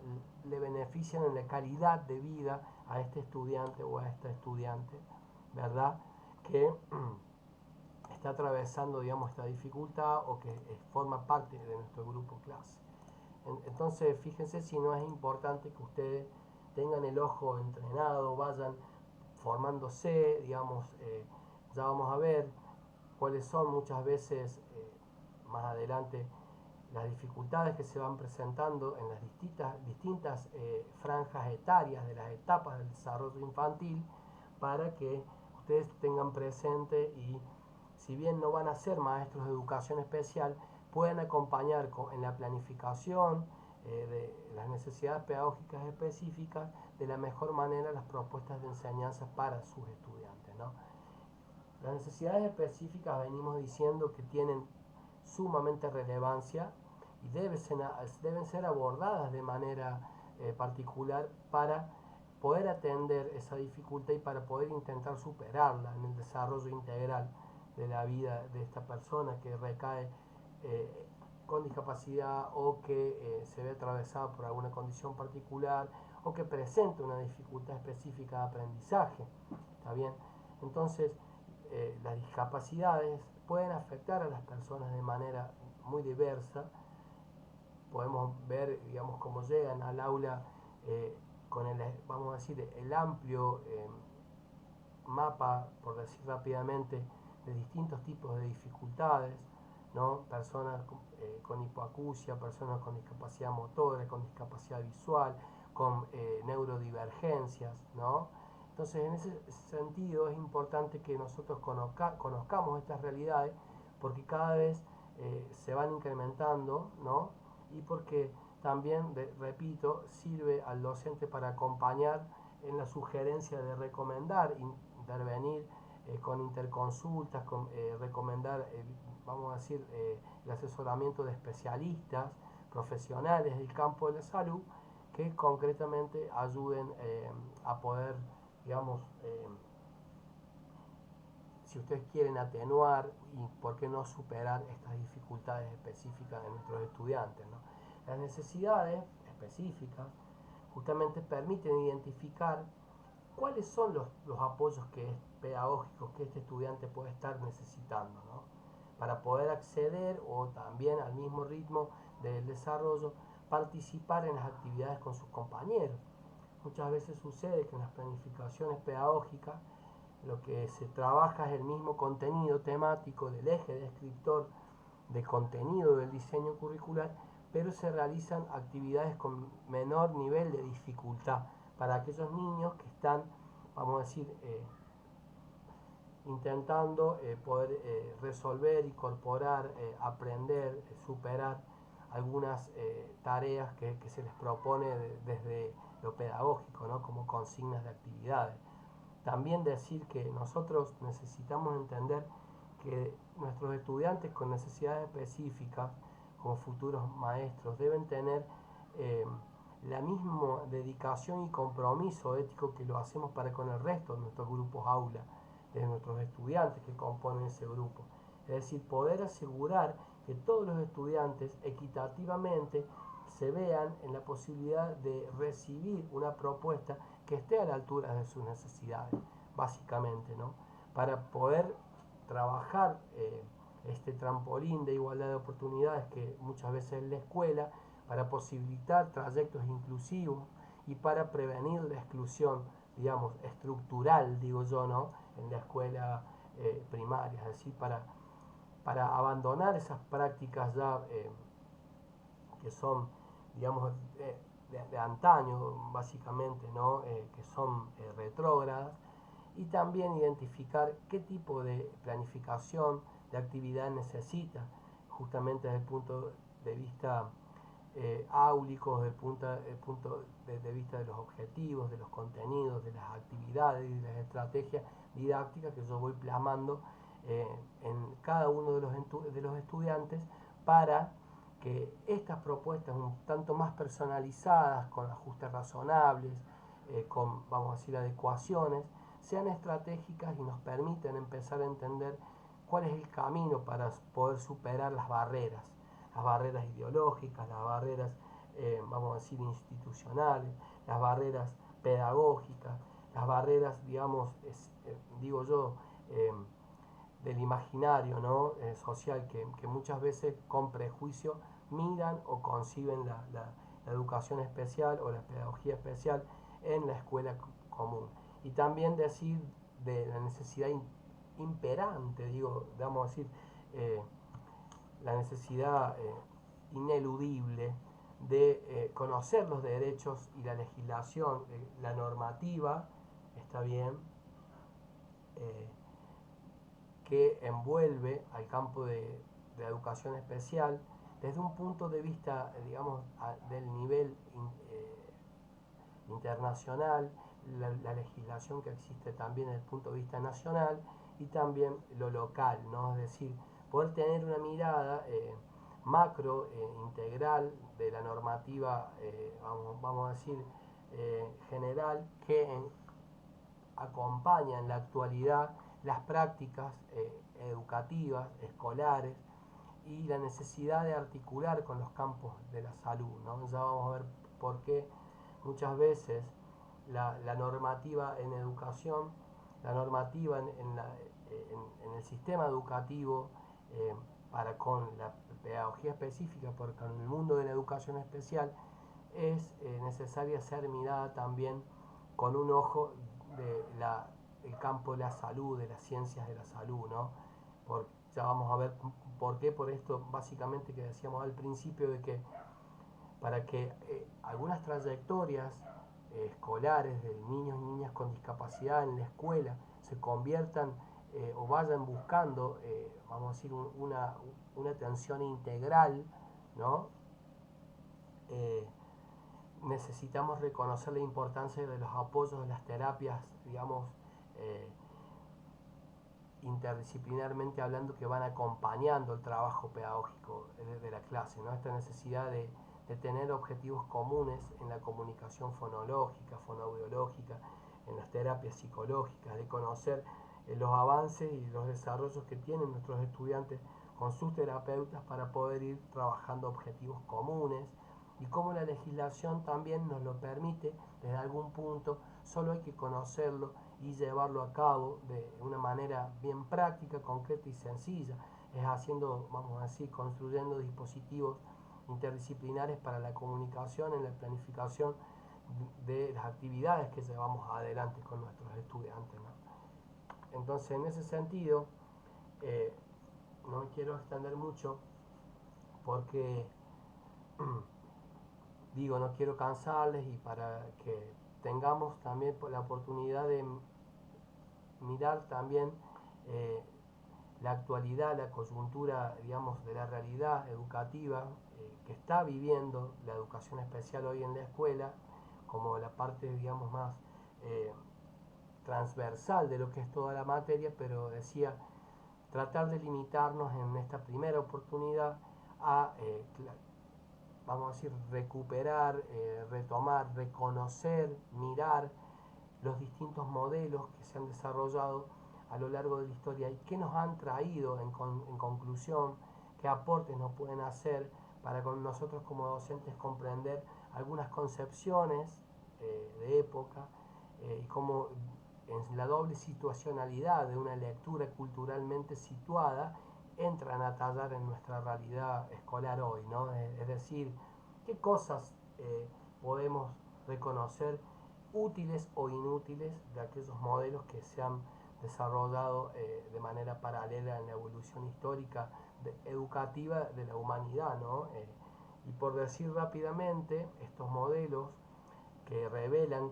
le benefician en la calidad de vida a este estudiante o a esta estudiante, ¿verdad? Que está atravesando, digamos, esta dificultad o que forma parte de nuestro grupo clase. Entonces, fíjense si no es importante que ustedes tengan el ojo entrenado, vayan formándose, digamos, ya vamos a ver cuáles son muchas veces más adelante las dificultades que se van presentando en las distintas franjas etarias de las etapas del desarrollo infantil para que ustedes tengan presente y si bien no van a ser maestros de educación especial, pueden acompañar en la planificación de las necesidades pedagógicas específicas de la mejor manera las propuestas de enseñanza para sus estudiantes, ¿no? Las necesidades específicas venimos diciendo que tienen sumamente relevancia y deben ser abordadas de manera particular para poder atender esa dificultad y para poder intentar superarla en el desarrollo integral de la vida de esta persona que recae con discapacidad o que se ve atravesada por alguna condición particular o que presenta una dificultad específica de aprendizaje. ¿Está bien? Entonces, las discapacidades pueden afectar a las personas de manera muy diversa. Podemos ver, digamos, cómo llegan al aula con el, vamos a decir, el amplio mapa, por decir rápidamente, de distintos tipos de dificultades, ¿no? Personas con hipoacusia, personas con discapacidad motora, con discapacidad visual, con neurodivergencias, ¿no? Entonces, en ese sentido es importante que nosotros conozcamos estas realidades porque cada vez se van incrementando, ¿no? Y porque también, repito, sirve al docente para acompañar en la sugerencia de recomendar, intervenir con interconsultas, con recomendar, vamos a decir, el asesoramiento de especialistas profesionales del campo de la salud que concretamente ayuden a poder, digamos, si ustedes quieren atenuar y por qué no superar estas dificultades específicas de nuestros estudiantes, ¿no? Las necesidades específicas justamente permiten identificar cuáles son los apoyos pedagógicos que este estudiante puede estar necesitando, ¿no? Para poder acceder o también al mismo ritmo del desarrollo, participar en las actividades con sus compañeros. Muchas veces sucede que en las planificaciones pedagógicas lo que se trabaja es el mismo contenido temático del eje descriptor de contenido del diseño curricular, pero se realizan actividades con menor nivel de dificultad para aquellos niños que están, vamos a decir, intentando poder resolver, incorporar, aprender, superar algunas tareas que se les propone desde lo pedagógico, ¿no? Como consignas de actividades. También decir que nosotros necesitamos entender que nuestros estudiantes con necesidades específicas, como futuros maestros, deben tener la misma dedicación y compromiso ético que lo hacemos para con el resto de nuestros grupos aula, de nuestros estudiantes que componen ese grupo. Es decir, poder asegurar que todos los estudiantes equitativamente se vean en la posibilidad de recibir una propuesta que esté a la altura de sus necesidades, básicamente, ¿no? Para poder trabajar este trampolín de igualdad de oportunidades que muchas veces es la escuela, para posibilitar trayectos inclusivos y para prevenir la exclusión, digamos, estructural, digo yo, ¿no? En la escuela primaria, es decir, para abandonar esas prácticas ya que son, digamos, de antaño, básicamente, ¿no? Que son retrógradas, y también identificar qué tipo de planificación de actividad necesita, justamente desde el punto de vista áulicos, desde el punto de vista de los objetivos, de los contenidos, de las actividades y de las estrategias didácticas que yo voy plasmando en cada uno de los estudiantes para que estas propuestas un tanto más personalizadas, con ajustes razonables, con, vamos a decir, adecuaciones, sean estratégicas y nos permiten empezar a entender cuál es el camino para poder superar las barreras ideológicas, las barreras, vamos a decir, institucionales, las barreras pedagógicas, las barreras, digamos, digo yo, del imaginario, ¿no? Social, que muchas veces con prejuicio miran o conciben la educación especial o la pedagogía especial en la escuela común. Y también decir de la necesidad imperante, digo, vamos a decir, la necesidad ineludible de conocer los derechos y la legislación, la normativa, está bien, que envuelve al campo de la educación especial desde un punto de vista, digamos, del nivel internacional, la legislación que existe también desde el punto de vista nacional y también lo local, ¿no? Es decir, poder tener una mirada macro, integral de la normativa, vamos a decir, general, que acompaña en la actualidad las prácticas educativas, escolares, y la necesidad de articular con los campos de la salud, ¿no? Ya vamos a ver por qué muchas veces la normativa en educación, la normativa en el sistema educativo para con la pedagogía específica, porque en el mundo de la educación especial es necesaria ser mirada también con un ojo del campo de la salud, de las ciencias de la salud, ¿no? Ya vamos a ver por qué, por esto básicamente que decíamos al principio, de que para que algunas trayectorias escolares de niños y niñas con discapacidad en la escuela se conviertan o vayan buscando, vamos a decir, una atención integral, ¿no? Eh, Necesitamos reconocer la importancia de los apoyos de las terapias, digamos, eh, interdisciplinarmente hablando, que van acompañando el trabajo pedagógico de la clase, ¿no? Esta necesidad de tener objetivos comunes en la comunicación fonológica, fonoaudiológica, en las terapias psicológicas, de conocer los avances y los desarrollos que tienen nuestros estudiantes con sus terapeutas para poder ir trabajando objetivos comunes, y cómo la legislación también nos lo permite desde algún punto, solo hay que conocerlo y llevarlo a cabo de una manera bien práctica, concreta y sencilla, es haciendo, vamos a decir, construyendo dispositivos interdisciplinares para la comunicación en la planificación de las actividades que llevamos adelante con nuestros estudiantes, ¿no? Entonces, en ese sentido, eh, no me quiero extender mucho porque digo, no quiero cansarles, y para que tengamos también la oportunidad de mirar también eh, la actualidad, la coyuntura, digamos, de la realidad educativa que está viviendo la educación especial hoy en la escuela, como la parte, digamos, más eh, transversal de lo que es toda la materia, pero decía, tratar de limitarnos en esta primera oportunidad a, vamos a decir, recuperar, retomar, reconocer, mirar los distintos modelos que se han desarrollado a lo largo de la historia y qué nos han traído en conclusión, qué aportes nos pueden hacer para con nosotros como docentes comprender algunas concepciones de época, y cómo en la doble situacionalidad de una lectura culturalmente situada entran a tallar en nuestra realidad escolar hoy, ¿no? Es decir, qué cosas podemos reconocer útiles o inútiles de aquellos modelos que se han desarrollado de manera paralela en la evolución histórica educativa de la humanidad, ¿no? Y por decir rápidamente, estos modelos que revelan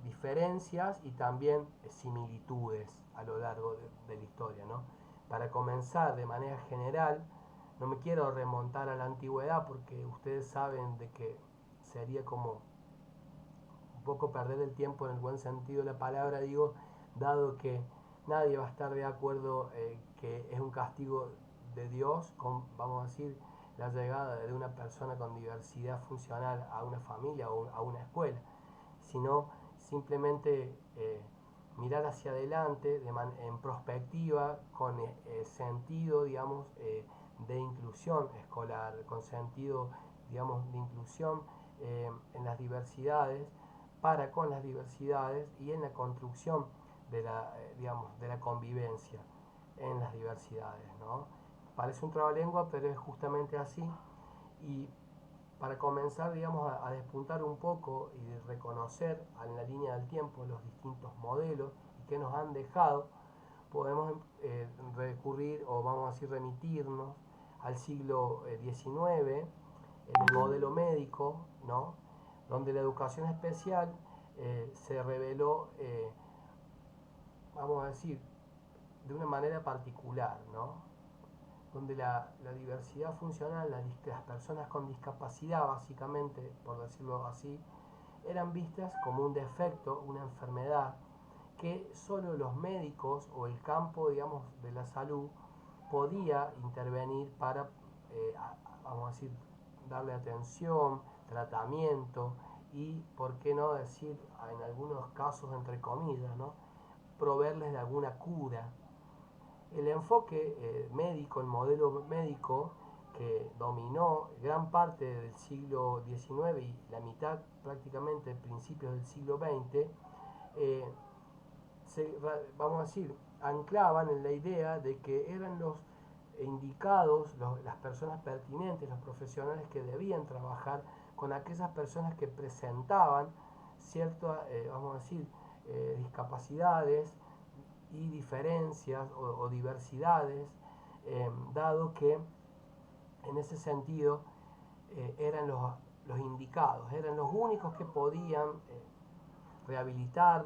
diferencias y también similitudes a lo largo de la historia, ¿no? Para comenzar, de manera general, no me quiero remontar a la antigüedad porque ustedes saben de que sería como un poco perder el tiempo en el buen sentido de la palabra, digo, dado que nadie va a estar de acuerdo que es un castigo de Dios, con, vamos a decir, la llegada de una persona con diversidad funcional a una familia o a una escuela, sino simplemente mirar hacia adelante en perspectiva con sentido, digamos, de inclusión escolar, con sentido, digamos, de inclusión en las diversidades, para con las diversidades y en la construcción de la, digamos, de la convivencia en las diversidades, ¿no? Parece un trabalengua, pero es justamente así. Y para comenzar, digamos, a despuntar un poco y reconocer en la línea del tiempo los distintos modelos y que nos han dejado, podemos recurrir o vamos a decir remitirnos al siglo XIX, en el modelo médico, ¿no? Donde la educación especial se reveló, vamos a decir, de una manera particular, ¿no? Donde la diversidad funcional, las personas con discapacidad, básicamente, por decirlo así, eran vistas como un defecto, una enfermedad, que solo los médicos o el campo, digamos, de la salud podía intervenir para, vamos a decir, darle atención, tratamiento y, por qué no decir, en algunos casos, entre comillas, ¿no? Proveerles de alguna cura. El enfoque médico, el modelo médico que dominó gran parte del siglo XIX y la mitad prácticamente principios del siglo XX, eh, vamos a decir, anclaban en la idea de que eran los indicados, las personas pertinentes, los profesionales que debían trabajar con aquellas personas que presentaban ciertas, vamos a decir, discapacidades y diferencias o diversidades, dado que en ese sentido eran los indicados, eran los únicos que podían rehabilitar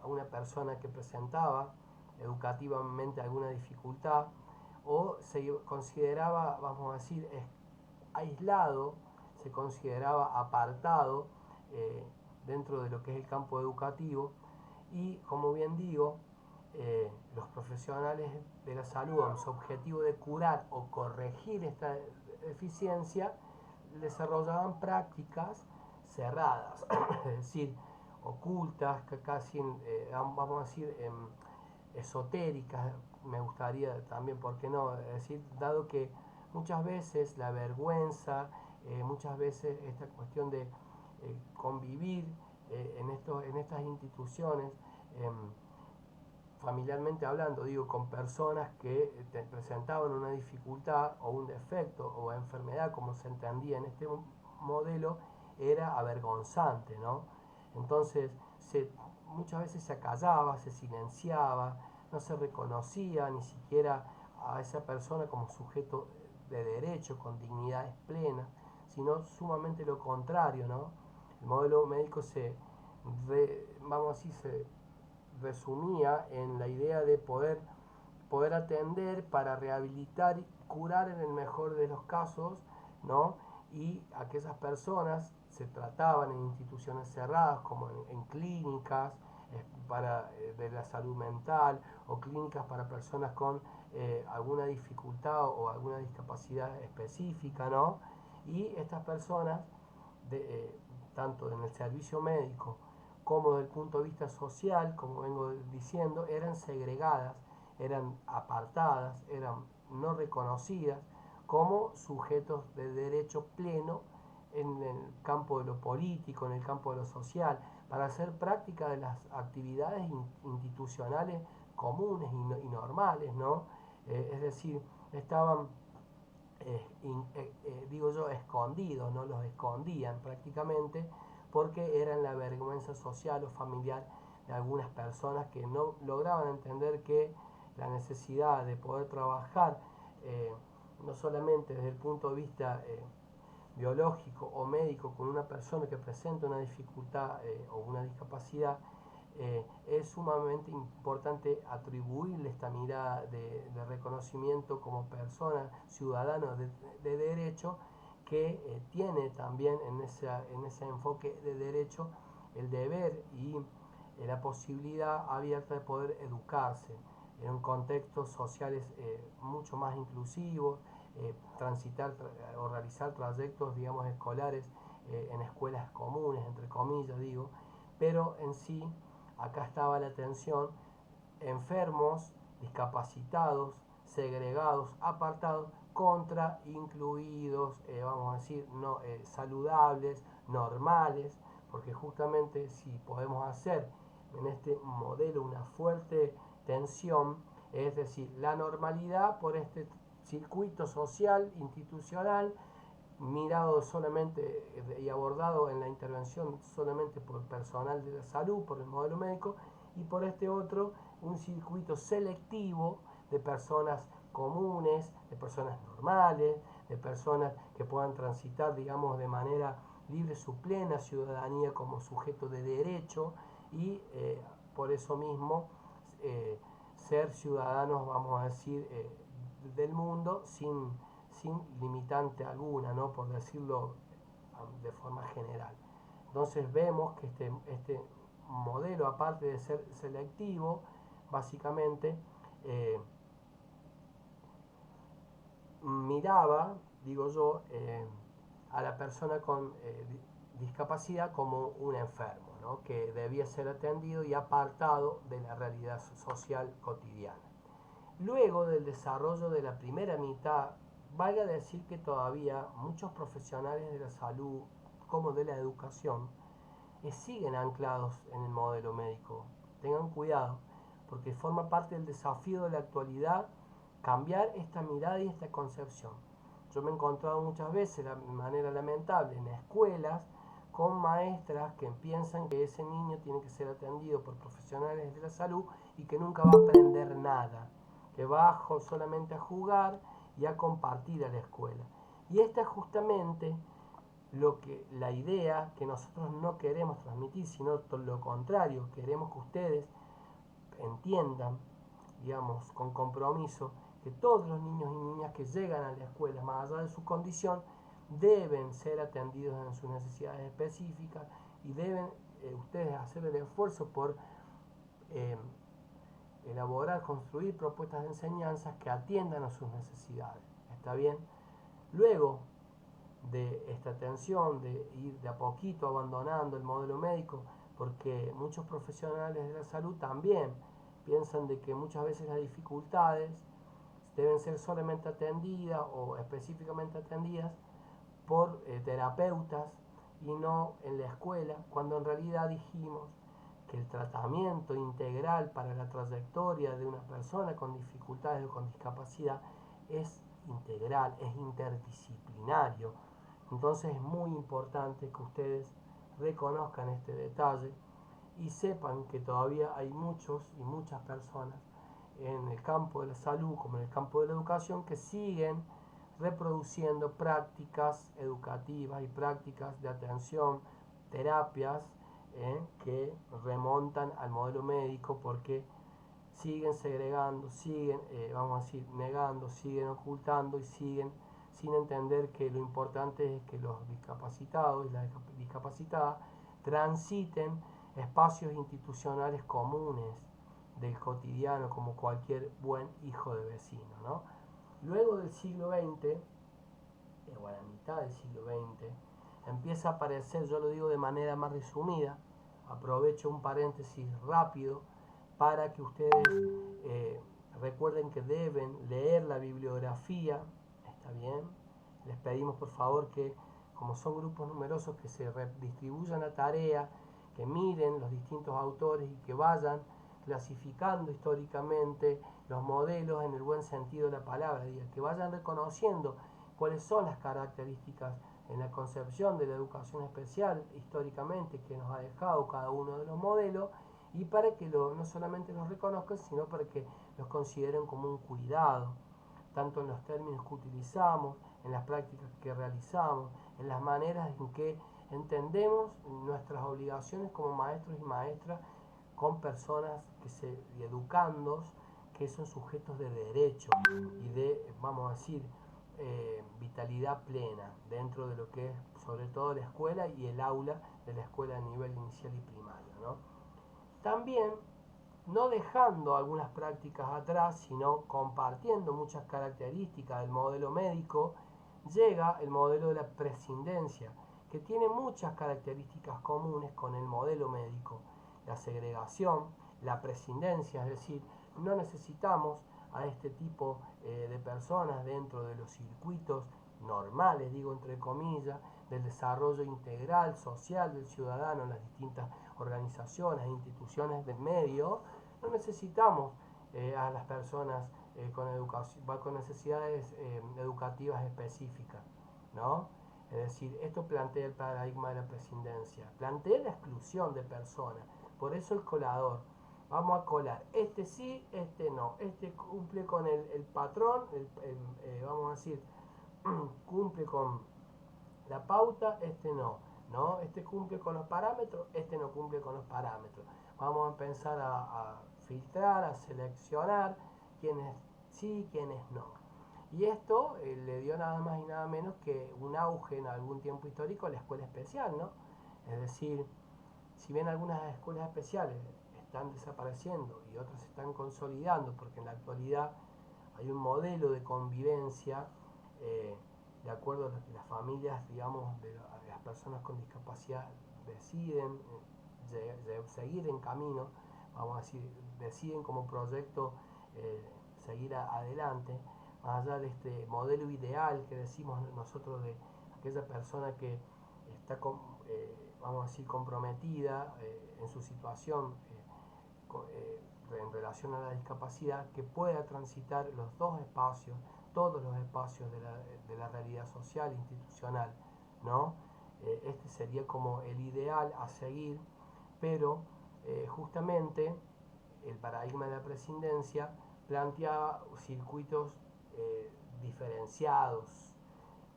a una persona que presentaba educativamente alguna dificultad o se consideraba, vamos a decir, aislado, se consideraba apartado dentro de lo que es el campo educativo y, como bien digo, los profesionales de la salud con su objetivo de curar o corregir esta deficiencia desarrollaban prácticas cerradas, es decir, ocultas, casi, vamos a decir, esotéricas, me gustaría también, ¿por qué no? Es decir, dado que muchas veces la vergüenza, muchas veces esta cuestión de convivir en estas instituciones, familiarmente hablando, digo, con personas que presentaban una dificultad o un defecto o enfermedad, como se entendía en este modelo, era avergonzante, ¿no? Entonces, muchas veces se acallaba, se silenciaba, no se reconocía ni siquiera a esa persona como sujeto de derecho, con dignidades plenas, sino sumamente lo contrario, ¿no? El modelo médico vamos a decir, se resumía en la idea de poder atender para rehabilitar y curar en el mejor de los casos, ¿no? Y aquellas personas se trataban en instituciones cerradas como en clínicas de la salud mental o clínicas para personas con alguna dificultad o alguna discapacidad específica, ¿no? Y estas personas, de, tanto en el servicio médico como desde el punto de vista social, como vengo diciendo, eran segregadas, eran apartadas, eran no reconocidas como sujetos de derecho pleno en el campo de lo político, en el campo de lo social, para hacer práctica de las actividades institucionales comunes y normales, ¿no? Es decir, estaban, digo yo, escondidos, ¿no? Los escondían prácticamente porque eran la vergüenza social o familiar de algunas personas que no lograban entender que la necesidad de poder trabajar no solamente desde el punto de vista biológico o médico con una persona que presenta una dificultad o una discapacidad es sumamente importante atribuirle esta mirada de reconocimiento como persona, ciudadano de derecho, que tiene también en ese enfoque de derecho el deber y la posibilidad abierta de poder educarse en un contexto sociales mucho más inclusivos, transitar o realizar trayectos, digamos, escolares en escuelas comunes, entre comillas, digo, pero en sí, acá estaba la atención, enfermos, discapacitados, segregados, apartados, contra incluidos, vamos a decir, no, saludables, normales, porque justamente si podemos hacer en este modelo una fuerte tensión, es decir, la normalidad por este circuito social, institucional, mirado solamente y abordado en la intervención solamente por personal de la salud, por el modelo médico, y por este otro un circuito selectivo de personas comunes, de personas normales, de personas que puedan transitar, digamos, de manera libre su plena ciudadanía como sujeto de derecho y por eso mismo eh, ser ciudadanos, vamos a decir, del mundo sin limitante alguna, ¿no? Por decirlo de forma general. Entonces vemos que este modelo, aparte de ser selectivo, básicamente miraba, digo yo, a la persona con discapacidad como un enfermo, ¿no? Que debía ser atendido y apartado de la realidad social cotidiana. Luego del desarrollo de la primera mitad, valga decir que todavía muchos profesionales de la salud como de la educación siguen anclados en el modelo médico. Tengan cuidado, porque forma parte del desafío de la actualidad cambiar esta mirada y esta concepción. Yo me he encontrado muchas veces, de manera lamentable, en escuelas con maestras que piensan que ese niño tiene que ser atendido por profesionales de la salud y que nunca va a aprender nada, que va solamente a jugar y a compartir a la escuela. Y esta es justamente la idea que nosotros no queremos transmitir, sino lo contrario, queremos que ustedes entiendan, digamos, con compromiso, que todos los niños y niñas que llegan a la escuela, más allá de su condición, deben ser atendidos en sus necesidades específicas y deben ustedes hacer el esfuerzo por eh, elaborar, construir propuestas de enseñanzas que atiendan a sus necesidades. ¿Está bien? Luego de esta tensión, de ir de a poquito abandonando el modelo médico, porque muchos profesionales de la salud también piensan de que muchas veces las dificultades deben ser solamente atendidas o específicamente atendidas por terapeutas y no en la escuela, cuando en realidad dijimos que el tratamiento integral para la trayectoria de una persona con dificultades o con discapacidad es integral, es interdisciplinario. Entonces es muy importante que ustedes reconozcan este detalle y sepan que todavía hay muchos y muchas personas en el campo de la salud como en el campo de la educación que siguen reproduciendo prácticas educativas y prácticas de atención, terapias que remontan al modelo médico porque siguen segregando, siguen, vamos a decir, negando, siguen ocultando y siguen sin entender que lo importante es que los discapacitados y las discapacitadas transiten espacios institucionales comunes del cotidiano como cualquier buen hijo de vecino, ¿no? Luego del siglo XX, o a la mitad del siglo XX, empieza a aparecer, yo lo digo de manera más resumida, aprovecho un paréntesis rápido para que ustedes recuerden que deben leer la bibliografía, ¿está bien? Les pedimos por favor que, como son grupos numerosos, que se distribuyan la tarea, que miren los distintos autores y que vayan clasificando históricamente los modelos en el buen sentido de la palabra, que vayan reconociendo cuáles son las características en la concepción de la educación especial históricamente que nos ha dejado cada uno de los modelos y para que no solamente los reconozcan, sino para que los consideren como un cuidado, tanto en los términos que utilizamos, en las prácticas que realizamos, en las maneras en que entendemos nuestras obligaciones como maestros y maestras con personas y educandos que son sujetos de derecho y de, vamos a decir, vitalidad plena dentro de lo que es sobre todo la escuela y el aula de la escuela a nivel inicial y primario, ¿no? También no dejando algunas prácticas atrás, sino compartiendo muchas características del modelo médico, llega el modelo de la prescindencia, que tiene muchas características comunes con el modelo médico. La segregación, la prescindencia, es decir, no necesitamos a este tipo de personas dentro de los circuitos normales, digo entre comillas, del desarrollo integral social del ciudadano en las distintas organizaciones e instituciones del medio. No necesitamos a las personas con necesidades educativas específicas, ¿no? Es decir, esto plantea el paradigma de la prescindencia, plantea la exclusión de personas. Por eso el colador. Vamos a colar, este sí, este no, este cumple con el patrón, vamos a decir, cumple con la pauta, este no, ¿no? Este cumple con los parámetros, este no cumple con los parámetros. Vamos a empezar a filtrar, a seleccionar quiénes sí, quiénes no. Y esto le dio nada más y nada menos que un auge en algún tiempo histórico a la escuela especial, ¿no? Es decir, si bien algunas escuelas especiales están desapareciendo y otras se están consolidando, porque en la actualidad hay un modelo de convivencia de acuerdo a lo que las familias, digamos, de las personas con discapacidad deciden seguir en camino, vamos a decir, deciden como proyecto seguir adelante, más allá de este modelo ideal que decimos nosotros de aquella persona que está, vamos a decir, comprometida en su situación en relación a la discapacidad, que pueda transitar los dos espacios, todos los espacios de la realidad social e institucional, ¿no? Este sería como el ideal a seguir, pero justamente el paradigma de la prescindencia planteaba circuitos diferenciados.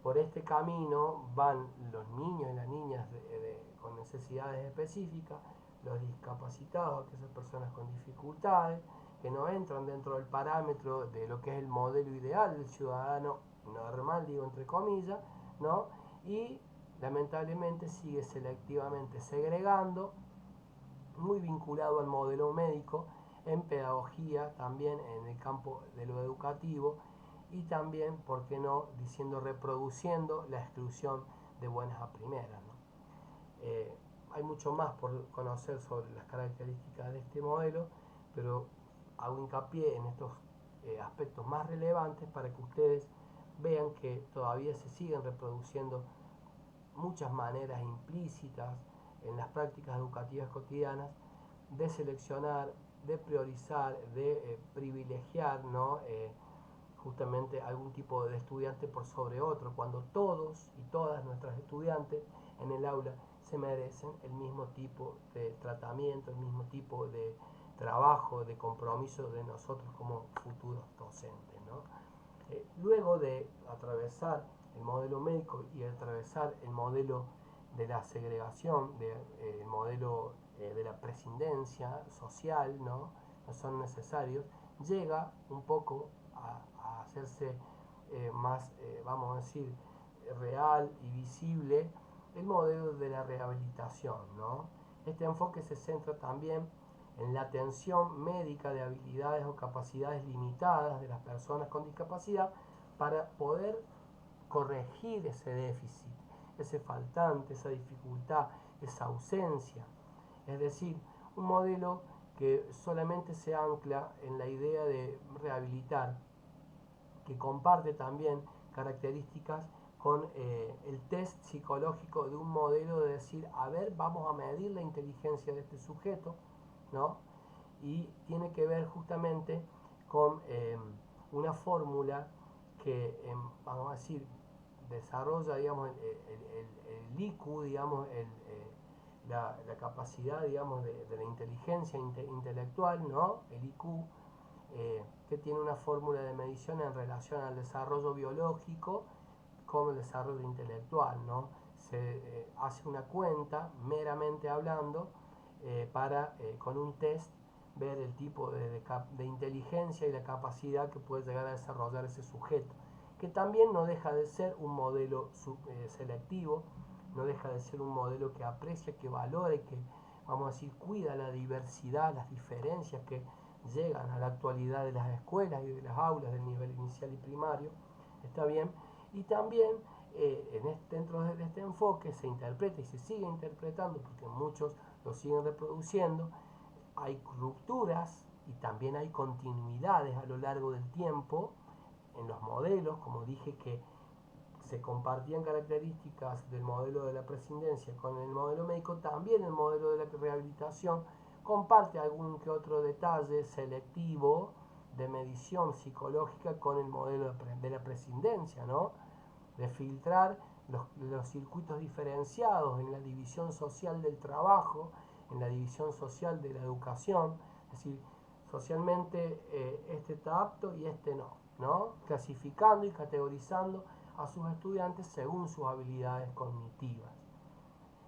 Por este camino van los niños y las niñas con necesidades específicas, los discapacitados, aquellas personas con dificultades, que no entran dentro del parámetro de lo que es el modelo ideal del ciudadano normal, digo entre comillas, ¿no? Y lamentablemente sigue selectivamente segregando, muy vinculado al modelo médico, en pedagogía, también en el campo de lo educativo, y también, ¿por qué no?, diciendo, reproduciendo la exclusión de buenas a primeras, ¿no? Hay mucho más por conocer sobre las características de este modelo, pero hago hincapié en estos aspectos más relevantes para que ustedes vean que todavía se siguen reproduciendo muchas maneras implícitas en las prácticas educativas cotidianas de seleccionar, de priorizar, de privilegiar, ¿no? Justamente algún tipo de estudiante por sobre otro, cuando todos y todas nuestras estudiantes en el aula se merecen el mismo tipo de tratamiento, el mismo tipo de trabajo, de compromiso de nosotros como futuros docentes, ¿no? Luego de atravesar el modelo médico y atravesar el modelo de la segregación, el modelo de la prescindencia social, ¿no? No son necesarios, llega un poco a hacerse más, vamos a decir, real y visible el modelo de la rehabilitación, ¿no? Este enfoque se centra también en la atención médica de habilidades o capacidades limitadas de las personas con discapacidad para poder corregir ese déficit, ese faltante, esa dificultad, esa ausencia. Es decir, un modelo que solamente se ancla en la idea de rehabilitar, que comparte también características con el test psicológico de un modelo de decir, a ver, vamos a medir la inteligencia de este sujeto, ¿no? Y tiene que ver justamente con una fórmula que, vamos a decir, desarrolla, digamos, el IQ, digamos, la capacidad, digamos, de la inteligencia intelectual, ¿no? El IQ, que tiene una fórmula de medición en relación al desarrollo biológico con el desarrollo intelectual, ¿no? Se hace una cuenta, meramente hablando, para con un test ver el tipo de inteligencia y la capacidad que puede llegar a desarrollar ese sujeto, que también no deja de ser un modelo selectivo, no deja de ser un modelo que aprecia, que valora y que, vamos a decir, cuida la diversidad, las diferencias que llegan a la actualidad de las escuelas y de las aulas del nivel inicial y primario, está bien, y también dentro de este enfoque se interpreta y se sigue interpretando, porque muchos lo siguen reproduciendo, hay rupturas y también hay continuidades a lo largo del tiempo en los modelos, como dije que se compartían características del modelo de la prescindencia con el modelo médico, también el modelo de la rehabilitación comparte algún que otro detalle selectivo de medición psicológica con el modelo de la prescindencia, ¿no? De filtrar los circuitos diferenciados en la división social del trabajo, en la división social de la educación, es decir, socialmente este está apto y este no, ¿no? Clasificando y categorizando a sus estudiantes según sus habilidades cognitivas.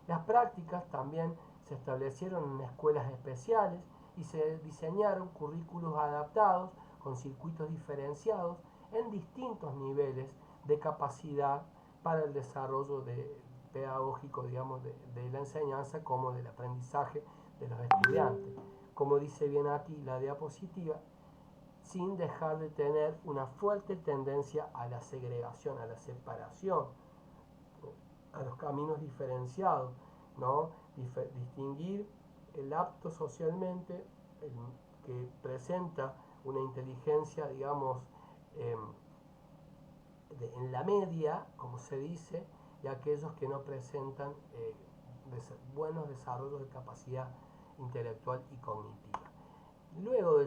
Las prácticas también se establecieron en escuelas especiales y se diseñaron currículos adaptados con circuitos diferenciados en distintos niveles de capacidad para el desarrollo pedagógico, digamos, de la enseñanza como del aprendizaje de los estudiantes. Como dice bien aquí la diapositiva, sin dejar de tener una fuerte tendencia a la segregación, a la separación, a los caminos diferenciados, ¿no? Distinguir el apto socialmente, el que presenta una inteligencia, digamos, eh, en la media, como se dice, y aquellos que no presentan buenos desarrollos de capacidad intelectual y cognitiva. Luego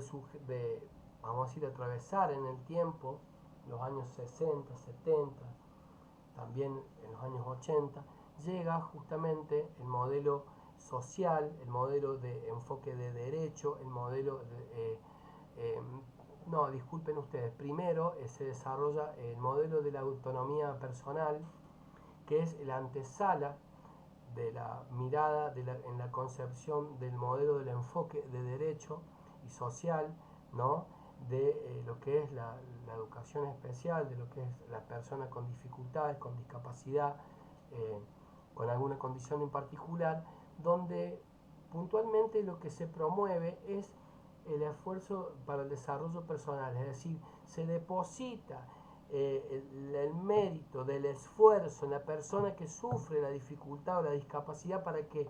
vamos a decir, atravesar en el tiempo los años 60, 70, también en los años 80, llega justamente el modelo social, el modelo de enfoque de derecho, el modelo no, disculpen ustedes, primero se desarrolla el modelo de la autonomía personal, que es la antesala de la mirada en la concepción del modelo del enfoque de derecho y social, ¿no? De lo que es la educación especial, de lo que es la persona con dificultades, con discapacidad, eh, con alguna condición en particular, donde puntualmente lo que se promueve es el esfuerzo para el desarrollo personal, es decir, se deposita el mérito del esfuerzo en la persona que sufre la dificultad o la discapacidad para que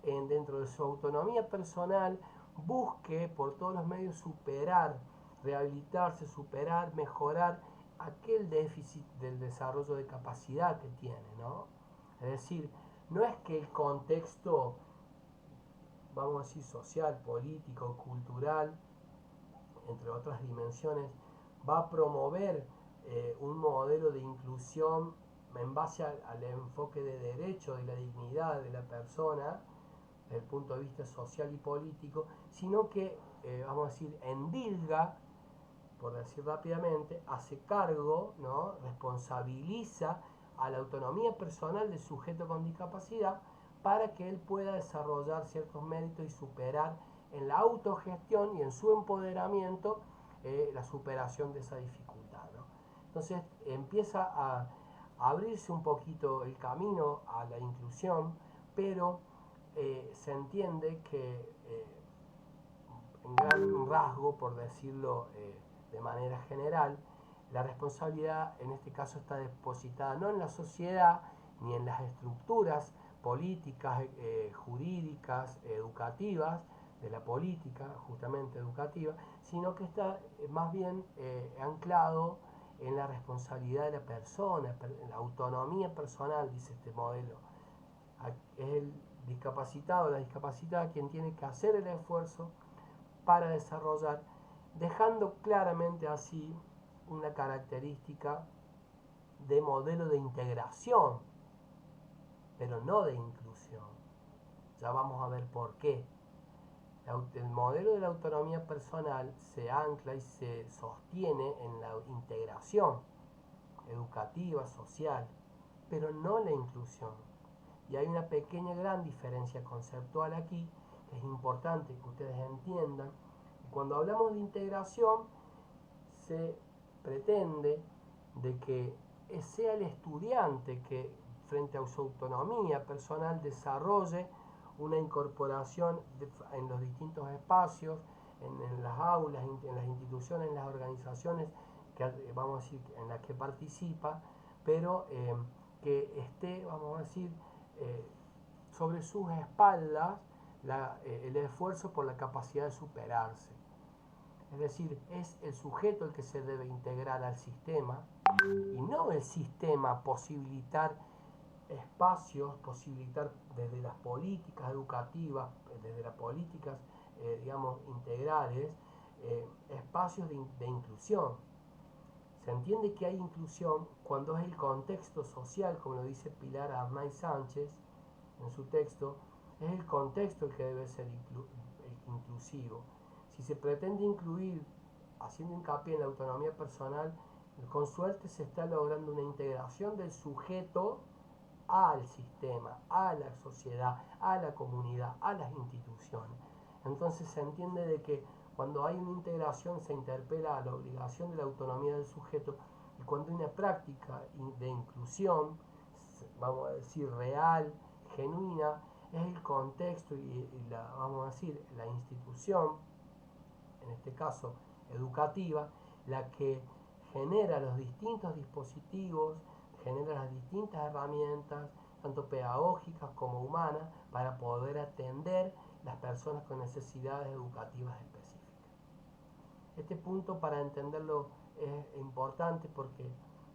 dentro de su autonomía personal busque por todos los medios superar, rehabilitarse, superar, mejorar aquel déficit del desarrollo de capacidad que tiene, ¿no? Es decir, no es que el contexto, vamos a decir, social, político, cultural, entre otras dimensiones, va a promover un modelo de inclusión en base al enfoque de derecho, de la dignidad de la persona, desde el punto de vista social y político, sino que, vamos a decir, endilga, por decir rápidamente, hace cargo, ¿no? Responsabiliza a la autonomía personal del sujeto con discapacidad para que él pueda desarrollar ciertos méritos y superar en la autogestión y en su empoderamiento la superación de esa dificultad, ¿no? Entonces empieza a abrirse un poquito el camino a la inclusión, pero se entiende que en gran rasgo, por decirlo de manera general, la responsabilidad en este caso está depositada no en la sociedad ni en las estructuras políticas, jurídicas, educativas, de la política justamente educativa, sino que está más bien anclado en la responsabilidad de la persona, en la autonomía personal, dice este modelo. Es el discapacitado o la discapacitada quien tiene que hacer el esfuerzo para desarrollar, dejando claramente así una característica de modelo de integración, pero no de inclusión. Ya vamos a ver por qué. El modelo de la autonomía personal se ancla y se sostiene en la integración educativa, social, pero no la inclusión. Y hay una pequeña gran diferencia conceptual aquí, que es importante que ustedes entiendan. Y cuando hablamos de integración, se pretende de que sea el estudiante que frente a su autonomía personal desarrolle una incorporación en los distintos espacios, en las aulas, en las instituciones, en las organizaciones que vamos a decir en las que participa, pero que esté, vamos a decir, eh, sobre sus espaldas el esfuerzo por la capacidad de superarse. Es decir, es el sujeto el que se debe integrar al sistema y no el sistema posibilitar espacios, posibilitar desde las políticas educativas, desde las políticas, digamos, integrales, espacios de inclusión. Se entiende que hay inclusión cuando es el contexto social, como lo dice Pilar Arnaiz Sánchez en su texto, es el contexto el que debe ser inclusivo. Si se pretende incluir, haciendo hincapié en la autonomía personal, con suerte se está logrando una integración del sujeto al sistema, a la sociedad, a la comunidad, a las instituciones. Entonces se entiende de que cuando hay una integración se interpela a la obligación de la autonomía del sujeto, y cuando hay una práctica de inclusión, vamos a decir real, genuina, es el contexto y la, vamos a decir, la institución, en este caso educativa, la que genera los distintos dispositivos, genera las distintas herramientas, tanto pedagógicas como humanas, para poder atender las personas con necesidades educativas específicas. Este punto, para entenderlo, es importante porque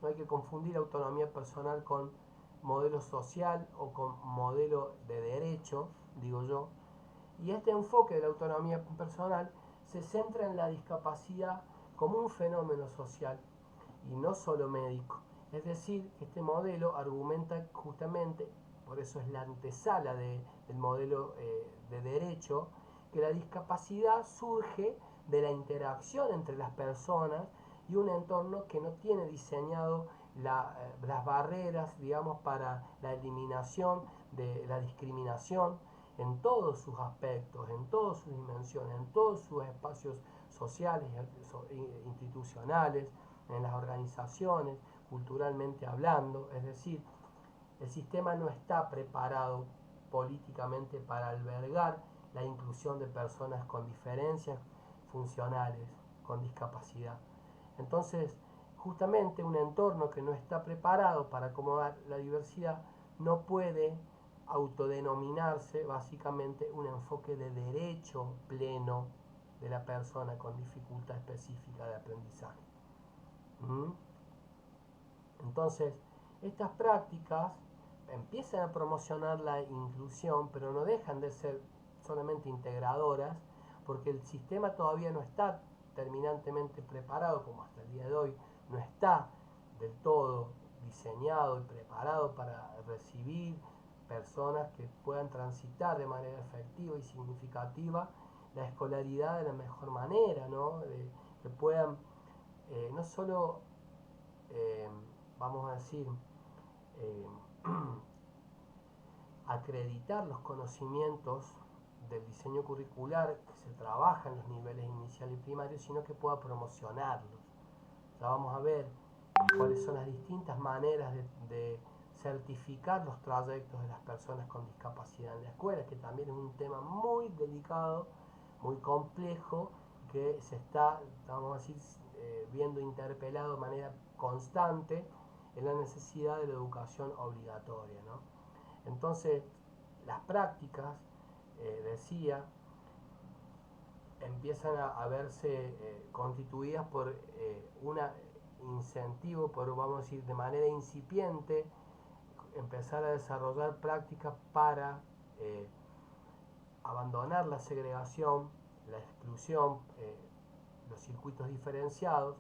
no hay que confundir autonomía personal con modelo social o con modelo de derecho, digo yo. Y este enfoque de la autonomía personal se centra en la discapacidad como un fenómeno social y no solo médico. Es decir, que este modelo argumenta justamente, por eso es la antesala del modelo de derecho, que la discapacidad surge de la interacción entre las personas y un entorno que no tiene diseñado las barreras, digamos, para la eliminación de la discriminación en todos sus aspectos, en todas sus dimensiones, en todos sus espacios sociales, institucionales, en las organizaciones, culturalmente hablando. Es decir, el sistema no está preparado políticamente para albergar la inclusión de personas con diferencias funcionales, con discapacidad. Entonces, justamente un entorno que no está preparado para acomodar la diversidad no puede autodenominarse básicamente un enfoque de derecho pleno de la persona con dificultad específica de aprendizaje. ¿Mm? Entonces, estas prácticas empiezan a promocionar la inclusión, pero no dejan de ser solamente integradoras, porque el sistema todavía no está terminantemente preparado, como hasta el día de hoy no está del todo diseñado y preparado para recibir personas que puedan transitar de manera efectiva y significativa la escolaridad de la mejor manera, ¿no? Que puedan no solo eh, vamos a decir, eh, acreditar los conocimientos del diseño curricular que se trabaja en los niveles inicial y primarios, sino que pueda promocionarlos. Ya vamos a ver cuáles son las distintas maneras de certificar los trayectos de las personas con discapacidad en la escuela, que también es un tema muy delicado, muy complejo, que se está, vamos a decir, viendo interpelado de manera constante en la necesidad de la educación obligatoria, ¿no? Entonces, las prácticas, decía, empiezan a verse constituidas por un incentivo, por, vamos a decir, de manera incipiente, empezar a desarrollar prácticas para abandonar la segregación, la exclusión, los circuitos diferenciados,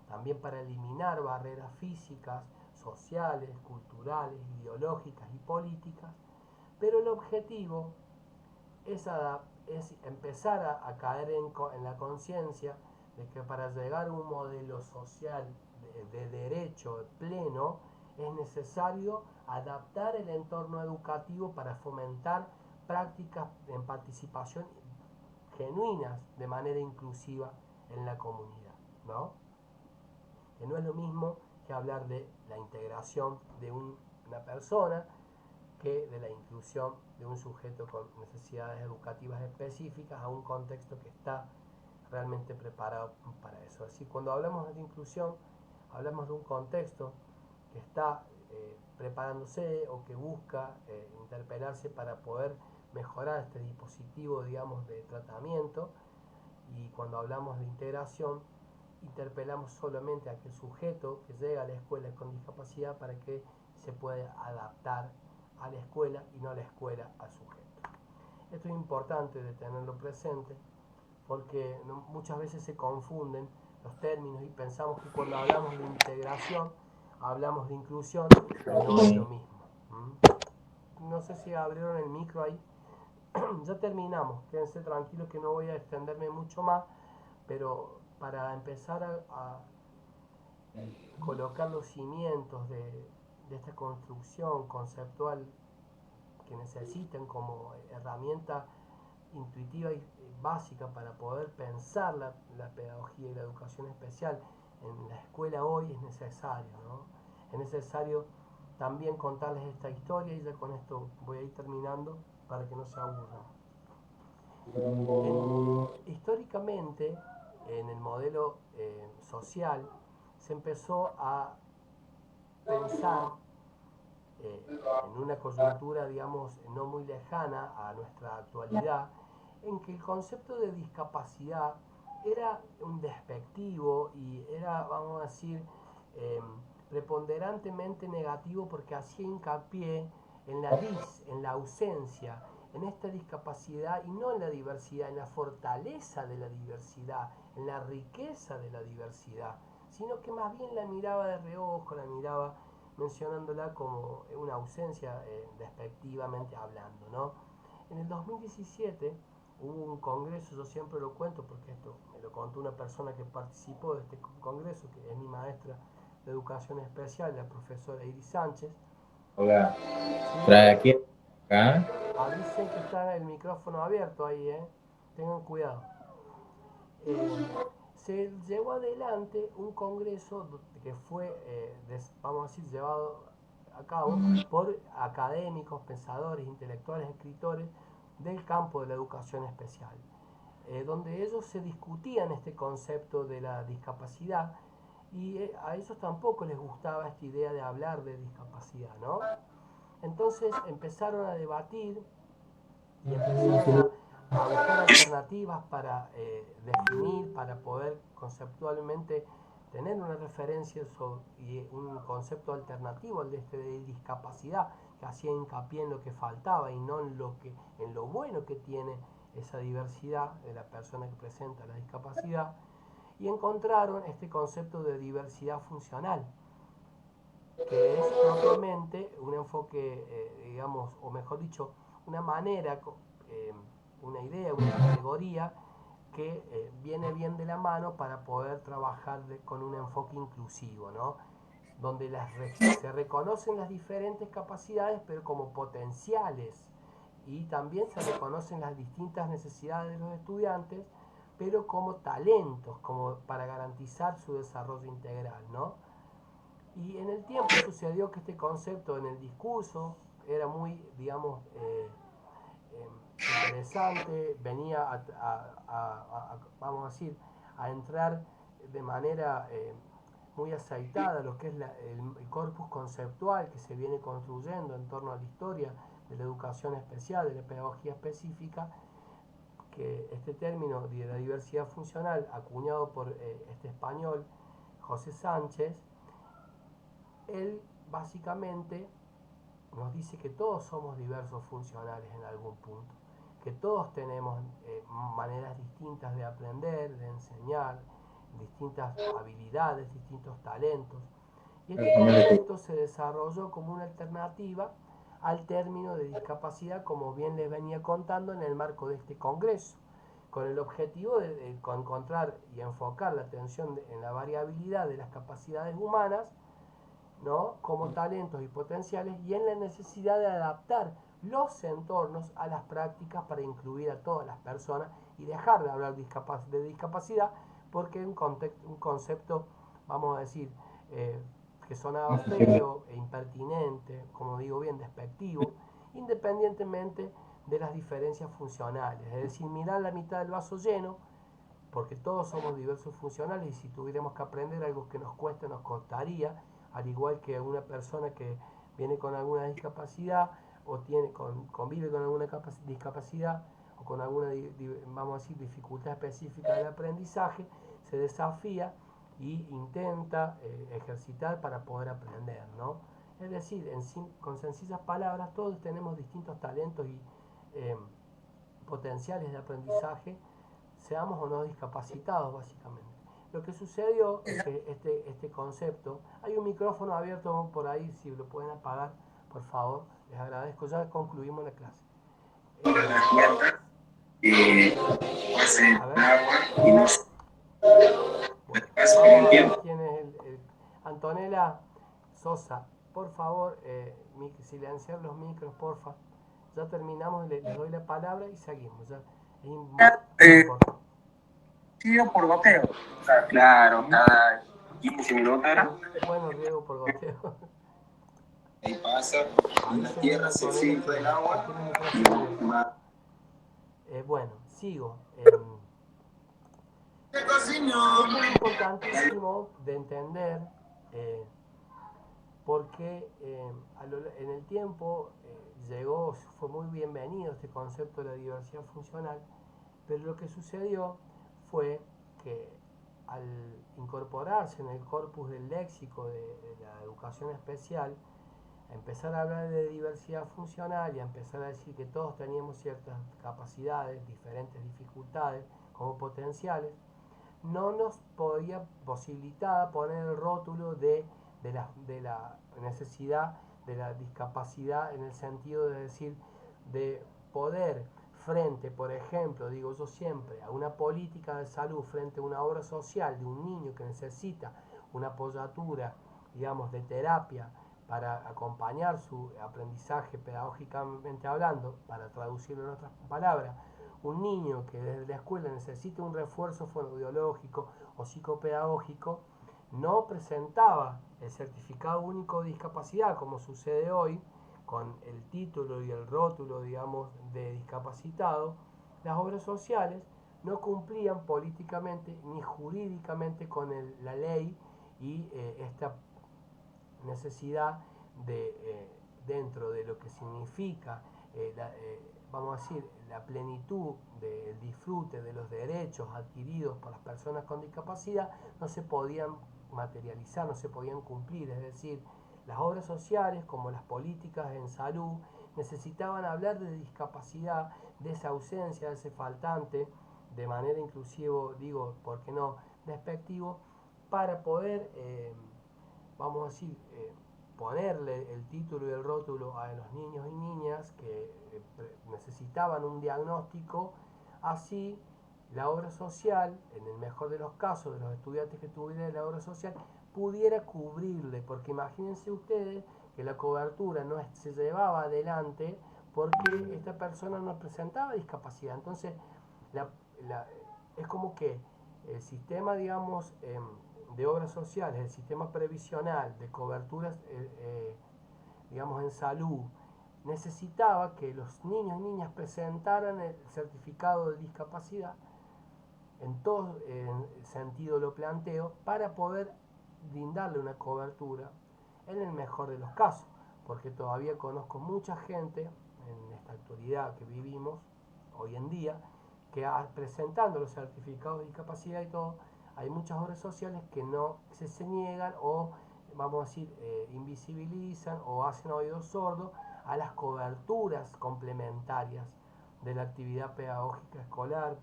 también para eliminar barreras físicas, sociales, culturales, ideológicas y políticas, pero el objetivo es empezar a caer en la conciencia de que para llegar a un modelo social de derecho pleno es necesario adaptar el entorno educativo para fomentar prácticas en participación genuinas de manera inclusiva en la comunidad, ¿no? Que no es lo mismo que hablar de la integración de una persona que de la inclusión de un sujeto con necesidades educativas específicas a un contexto que está realmente preparado para eso. Así, cuando hablamos de inclusión, hablamos de un contexto que está preparándose o que busca interpelarse para poder mejorar este dispositivo, digamos, de tratamiento. Y cuando hablamos de integración, interpelamos solamente a aquel sujeto que llega a la escuela con discapacidad para que se pueda adaptar a la escuela y no a la escuela al sujeto. Esto es importante de tenerlo presente porque muchas veces se confunden los términos y pensamos que cuando hablamos de integración hablamos de inclusión y no es lo mismo. No sé si abrieron el micro ahí. Ya terminamos, quédense tranquilos que no voy a extenderme mucho más, pero para empezar a colocar los cimientos de esta construcción conceptual que necesitan como herramienta intuitiva y básica para poder pensar la pedagogía y la educación especial en la escuela hoy es necesario, ¿no? Es necesario también contarles esta historia y ya con esto voy a ir terminando para que no se aburran. Históricamente, en el modelo social, se empezó a pensar en una coyuntura, digamos, no muy lejana a nuestra actualidad, en que el concepto de discapacidad era un despectivo y era, vamos a decir, eh, preponderantemente negativo porque hacía hincapié en en la ausencia, en esta discapacidad y no en la diversidad, en la fortaleza de la diversidad, en la riqueza de la diversidad, sino que más bien la miraba de reojo, la miraba mencionándola como una ausencia despectivamente hablando, ¿no? En el 2017 hubo un congreso, yo siempre lo cuento porque esto me lo contó una persona que participó de este congreso, que es mi maestra de educación especial, la profesora Iris Sánchez. Hola, Sí, trae aquí acá. avisen que está el micrófono abierto ahí, tengan cuidado. Se llevó adelante un congreso que fue, vamos a decir, llevado a cabo por académicos, pensadores, intelectuales, escritores del campo de la educación especial, donde ellos se discutían este concepto de la discapacidad y a ellos tampoco les gustaba esta idea de hablar de discapacidad, ¿no? Entonces empezaron a debatir y empezaron a buscar alternativas para definir, para poder conceptualmente tener una referencia y un concepto alternativo al de este de discapacidad, que hacía hincapié en lo que faltaba y no en lo bueno que tiene esa diversidad de la persona que presenta la discapacidad, y encontraron este concepto de diversidad funcional, que es propiamente un enfoque, digamos, o mejor dicho, una manera, eh, una idea, una categoría que viene bien de la mano para poder trabajar con un enfoque inclusivo, ¿no? Donde se reconocen las diferentes capacidades, pero como potenciales, y también se reconocen las distintas necesidades de los estudiantes, pero como talentos, como para garantizar su desarrollo integral, ¿no? Y en el tiempo sucedió que este concepto en el discurso era muy, digamos, interesante, venía vamos a decir, a entrar de manera muy aceitada lo que es el corpus conceptual que se viene construyendo en torno a la historia de la educación especial, de la pedagogía específica, que este término de la diversidad funcional, acuñado por este español, José Sánchez, él básicamente nos dice que todos somos diversos funcionales en algún punto, que todos tenemos maneras distintas de aprender, de enseñar, distintas habilidades, distintos talentos. Y este concepto se desarrolló como una alternativa al término de discapacidad, como bien les venía contando en el marco de este congreso, con el objetivo de encontrar y enfocar la atención en la variabilidad de las capacidades humanas, ¿no? Como talentos y potenciales y en la necesidad de adaptar los entornos a las prácticas para incluir a todas las personas y dejar de hablar de discapacidad porque es un concepto, vamos a decir, que sonaba feo e impertinente, como digo bien, despectivo, independientemente de las diferencias funcionales. Es decir, mirar la mitad del vaso lleno, porque todos somos diversos funcionales y si tuviéramos que aprender algo que nos cuesta, nos costaría, al igual que una persona que viene con alguna discapacidad o convive con alguna discapacidad o con alguna, vamos a decir, dificultad específica del aprendizaje, se desafía y intenta ejercitar para poder aprender, ¿no? Es decir, con sencillas palabras, todos tenemos distintos talentos y eh, potenciales de aprendizaje, seamos o no discapacitados, básicamente. Lo que sucedió es que este concepto, hay un micrófono abierto por ahí, si lo pueden apagar, por favor, les agradezco, ya concluimos la clase. A ver. Bueno, vamos a ver quién es Antonella Sosa, por favor, silenciar los micros, porfa. Ya terminamos, les doy la palabra y seguimos. Ya. Es importante. Sido por goteo. Claro, cada 15 minutos era. Bueno, riego por goteo. Ahí pasa, y la Avísenme, tierra se Antonella, filtra el agua. tiene el micrófono abierto. Bueno, sigo. Es muy importantísimo de entender porque en el tiempo fue muy bienvenido este concepto de la diversidad funcional, pero lo que sucedió fue que al incorporarse en el corpus del léxico de la educación especial, a empezar a hablar de diversidad funcional y a empezar a decir que todos teníamos ciertas capacidades, diferentes dificultades como potenciales, no nos podía posibilitar poner el rótulo de la necesidad de la discapacidad en el sentido de decir, de poder frente, por ejemplo, digo yo siempre, a una política de salud, frente a una obra social de un niño que necesita una apoyatura, digamos, de terapia para acompañar su aprendizaje pedagógicamente hablando, para traducirlo en otras palabras, un niño que desde la escuela necesita un refuerzo fonoaudiológico o psicopedagógico, no presentaba el certificado único de discapacidad como sucede hoy, con el título y el rótulo, digamos, de discapacitado, las obras sociales no cumplían políticamente ni jurídicamente con la ley y esta necesidad dentro de lo que significa vamos a decir, la plenitud del disfrute de los derechos adquiridos por las personas con discapacidad no se podían materializar, no se podían cumplir, es decir, las obras sociales como las políticas en salud necesitaban hablar de discapacidad, de esa ausencia, de ese faltante, de manera inclusivo, digo, ¿por qué no?, despectivo, para poder, vamos a decir, ponerle el título y el rótulo a los niños y niñas que necesitaban un diagnóstico, así la obra social, en el mejor de los casos de los estudiantes que tuvieran la obra social, pudiera cubrirle, porque imagínense ustedes que la cobertura no se llevaba adelante porque esta persona no presentaba discapacidad. Entonces, la, es como que el sistema, digamos, de obras sociales, el sistema previsional de coberturas, digamos, en salud, necesitaba que los niños y niñas presentaran el certificado de discapacidad, en todo sentido lo planteo, para poder brindarle una cobertura en el mejor de los casos, porque todavía conozco mucha gente en esta actualidad que vivimos hoy en día, que presentando los certificados de discapacidad y todo, hay muchas obras sociales que no se niegan o, vamos a decir, invisibilizan o hacen oídos sordos a las coberturas complementarias de la actividad pedagógica escolar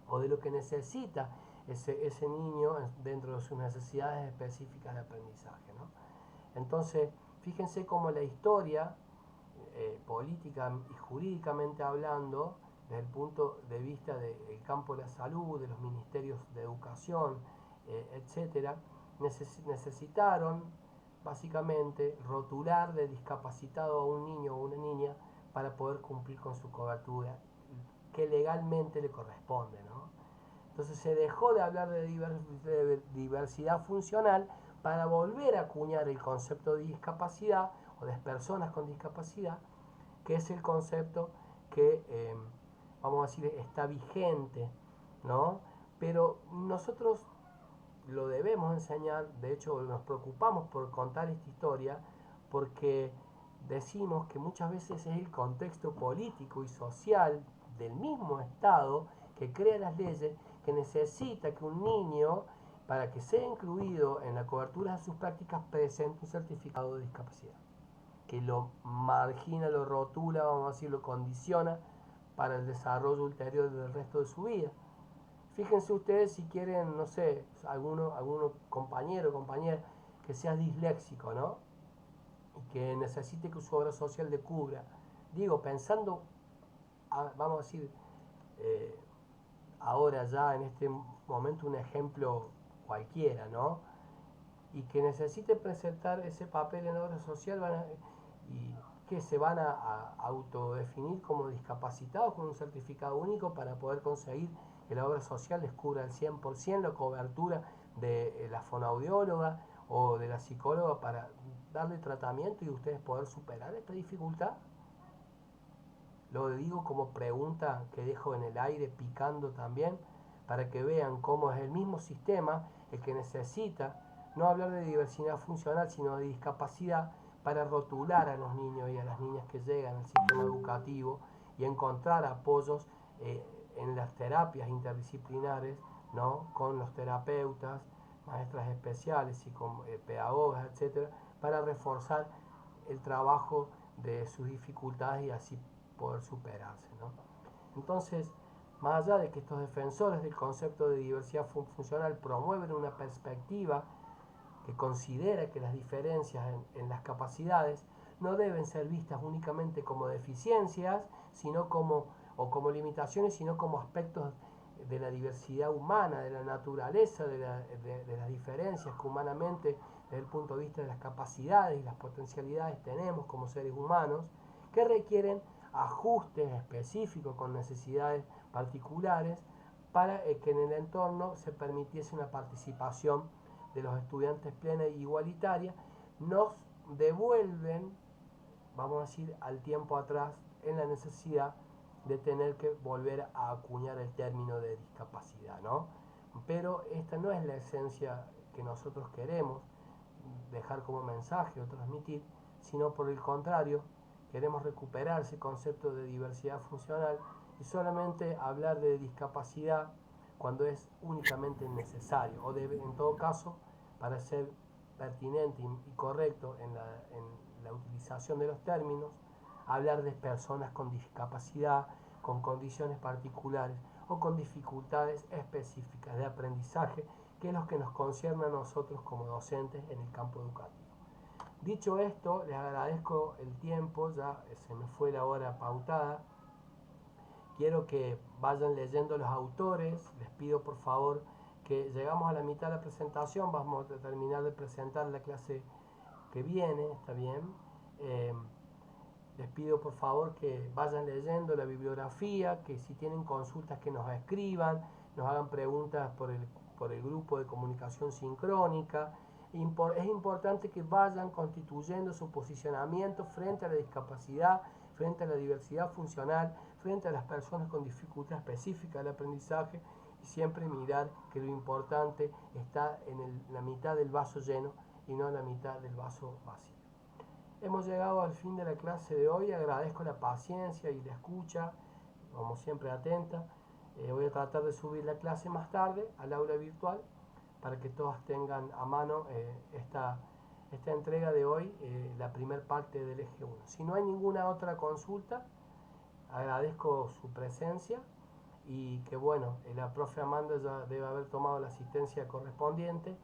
o de lo que necesita ese niño dentro de sus necesidades específicas de aprendizaje, ¿no? Entonces, fíjense cómo la historia, política y jurídicamente hablando, desde el punto de vista del campo de la salud, de los ministerios de educación, etcétera, necesitaron básicamente rotular de discapacitado a un niño o una niña para poder cumplir con su cobertura que legalmente le corresponde, ¿no? Entonces se dejó de hablar de diversidad funcional para volver a acuñar el concepto de discapacidad o de personas con discapacidad, que es el concepto que, vamos a decir, está vigente, ¿no? Pero nosotros lo debemos enseñar, de hecho nos preocupamos por contar esta historia, porque decimos que muchas veces es el contexto político y social del mismo Estado que crea las leyes, que necesita que un niño, para que sea incluido en la cobertura de sus prácticas, presente un certificado de discapacidad, que lo margina, lo rotula, vamos a decir, lo condiciona para el desarrollo ulterior del resto de su vida. Fíjense ustedes si quieren, no sé, alguno compañero o compañera que sea disléxico, ¿no? Y que necesite que su obra social le cubra. Digo, pensando, vamos a decir, eh, ahora ya en este momento un ejemplo cualquiera, ¿no? Y que necesite presentar ese papel en la obra social y que se van a autodefinir como discapacitados con un certificado único para poder conseguir que la obra social les cubra al 100% la cobertura de la fonoaudióloga o de la psicóloga para darle tratamiento y ustedes poder superar esta dificultad. Lo digo como pregunta que dejo en el aire picando también, para que vean cómo es el mismo sistema el que necesita no hablar de diversidad funcional, sino de discapacidad, para rotular a los niños y a las niñas que llegan al sistema educativo y encontrar apoyos en las terapias interdisciplinares, ¿no? Con los terapeutas, maestras especiales y con pedagogas, etcétera, para reforzar el trabajo de sus dificultades y así poder superarse, ¿no? Entonces, más allá de que estos defensores del concepto de diversidad funcional promueven una perspectiva que considera que las diferencias en las capacidades no deben ser vistas únicamente como deficiencias, sino como limitaciones, sino como aspectos de la diversidad humana, de la naturaleza, de las diferencias que humanamente, desde el punto de vista de las capacidades y las potencialidades tenemos como seres humanos, que requieren ajustes específicos con necesidades particulares para que en el entorno se permitiese una participación de los estudiantes plena e igualitaria, nos devuelven, vamos a decir, al tiempo atrás en la necesidad de tener que volver a acuñar el término de discapacidad, ¿no? Pero esta no es la esencia que nosotros queremos dejar como mensaje o transmitir, sino por el contrario, queremos recuperar ese concepto de diversidad funcional y solamente hablar de discapacidad cuando es únicamente necesario, o en todo caso, para ser pertinente y correcto en la utilización de los términos, hablar de personas con discapacidad, con condiciones particulares o con dificultades específicas de aprendizaje, que es lo que nos concierne a nosotros como docentes en el campo educativo. Dicho esto, les agradezco el tiempo, ya se me fue la hora pautada. Quiero que vayan leyendo los autores, les pido por favor que llegamos a la mitad de la presentación, vamos a terminar de presentar la clase que viene, ¿está bien? Les pido por favor que vayan leyendo la bibliografía, que si tienen consultas que nos escriban, nos hagan preguntas por el grupo de comunicación sincrónica. Es importante que vayan constituyendo su posicionamiento frente a la discapacidad, frente a la diversidad funcional, frente a las personas con dificultad específica del aprendizaje y siempre mirar que lo importante está en la mitad del vaso lleno y no en la mitad del vaso vacío. Hemos llegado al fin de la clase de hoy, agradezco la paciencia y la escucha, como siempre atenta. Voy a tratar de subir la clase más tarde al aula virtual para que todas tengan a mano esta entrega de hoy, la primera parte del eje 1. Si no hay ninguna otra consulta, agradezco su presencia y que bueno, la profe Amanda ya debe haber tomado la asistencia correspondiente.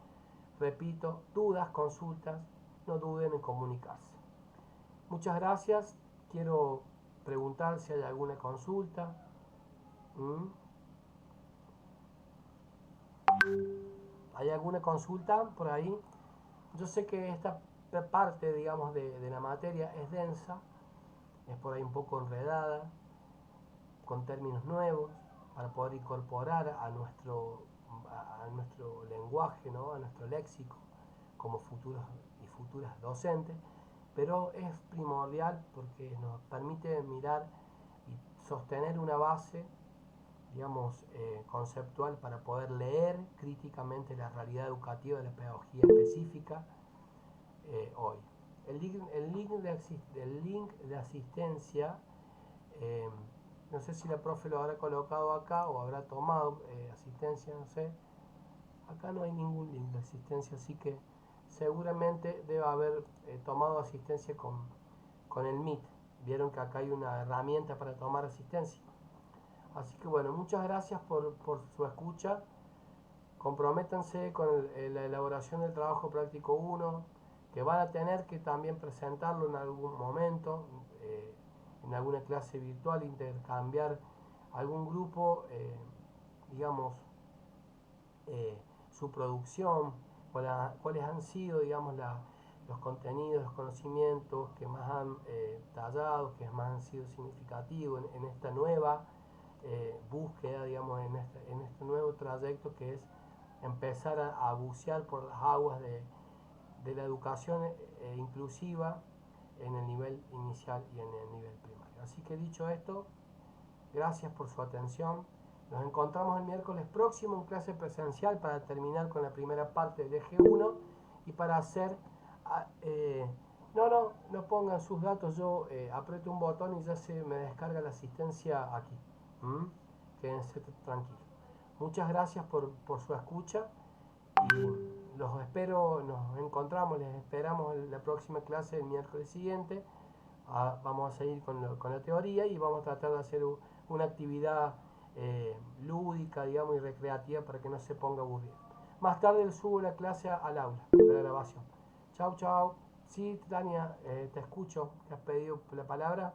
Repito, dudas, consultas, no duden en comunicarse. Muchas gracias. Quiero preguntar si hay alguna consulta. ¿Hay alguna consulta por ahí? Yo sé que esta parte, digamos, de la materia es densa es por ahí un poco enredada, con términos nuevos, para poder incorporar a nuestro lenguaje, ¿no? A nuestro léxico, como futuros y futuras docentes, pero es primordial porque nos permite mirar y sostener una base, digamos, conceptual para poder leer críticamente la realidad educativa de la pedagogía específica hoy. El link de asistencia, no sé si la profe lo habrá colocado acá o habrá tomado asistencia, no sé. Acá no hay ningún link de asistencia, así que seguramente debe haber tomado asistencia con el Meet. Vieron que acá hay una herramienta para tomar asistencia. Así que bueno, muchas gracias por su escucha. Comprométanse con la elaboración del trabajo práctico 1, que van a tener que también presentarlo en algún momento, en alguna clase virtual, intercambiar algún grupo, digamos, su producción, cuáles han sido, digamos, los contenidos, los conocimientos que más han tallado, que más han sido significativos en esta nueva búsqueda, digamos, en este nuevo trayecto que es empezar a bucear por las aguas de la educación inclusiva en el nivel inicial y en el nivel primario. Así que dicho esto, gracias por su atención. Nos encontramos el miércoles próximo en clase presencial para terminar con la primera parte del eje 1 y para hacer... no pongan sus datos, yo aprieto un botón y ya se me descarga la asistencia aquí. Quédense tranquilos. Muchas gracias por su escucha y los espero, nos encontramos, les esperamos en la próxima clase el miércoles siguiente. Vamos a seguir con la teoría y vamos a tratar de hacer una actividad lúdica, digamos, y recreativa para que no se ponga aburrido. Más tarde le subo la clase al aula, la grabación. Chau, chau. Sí, Tania, te escucho, que has pedido la palabra.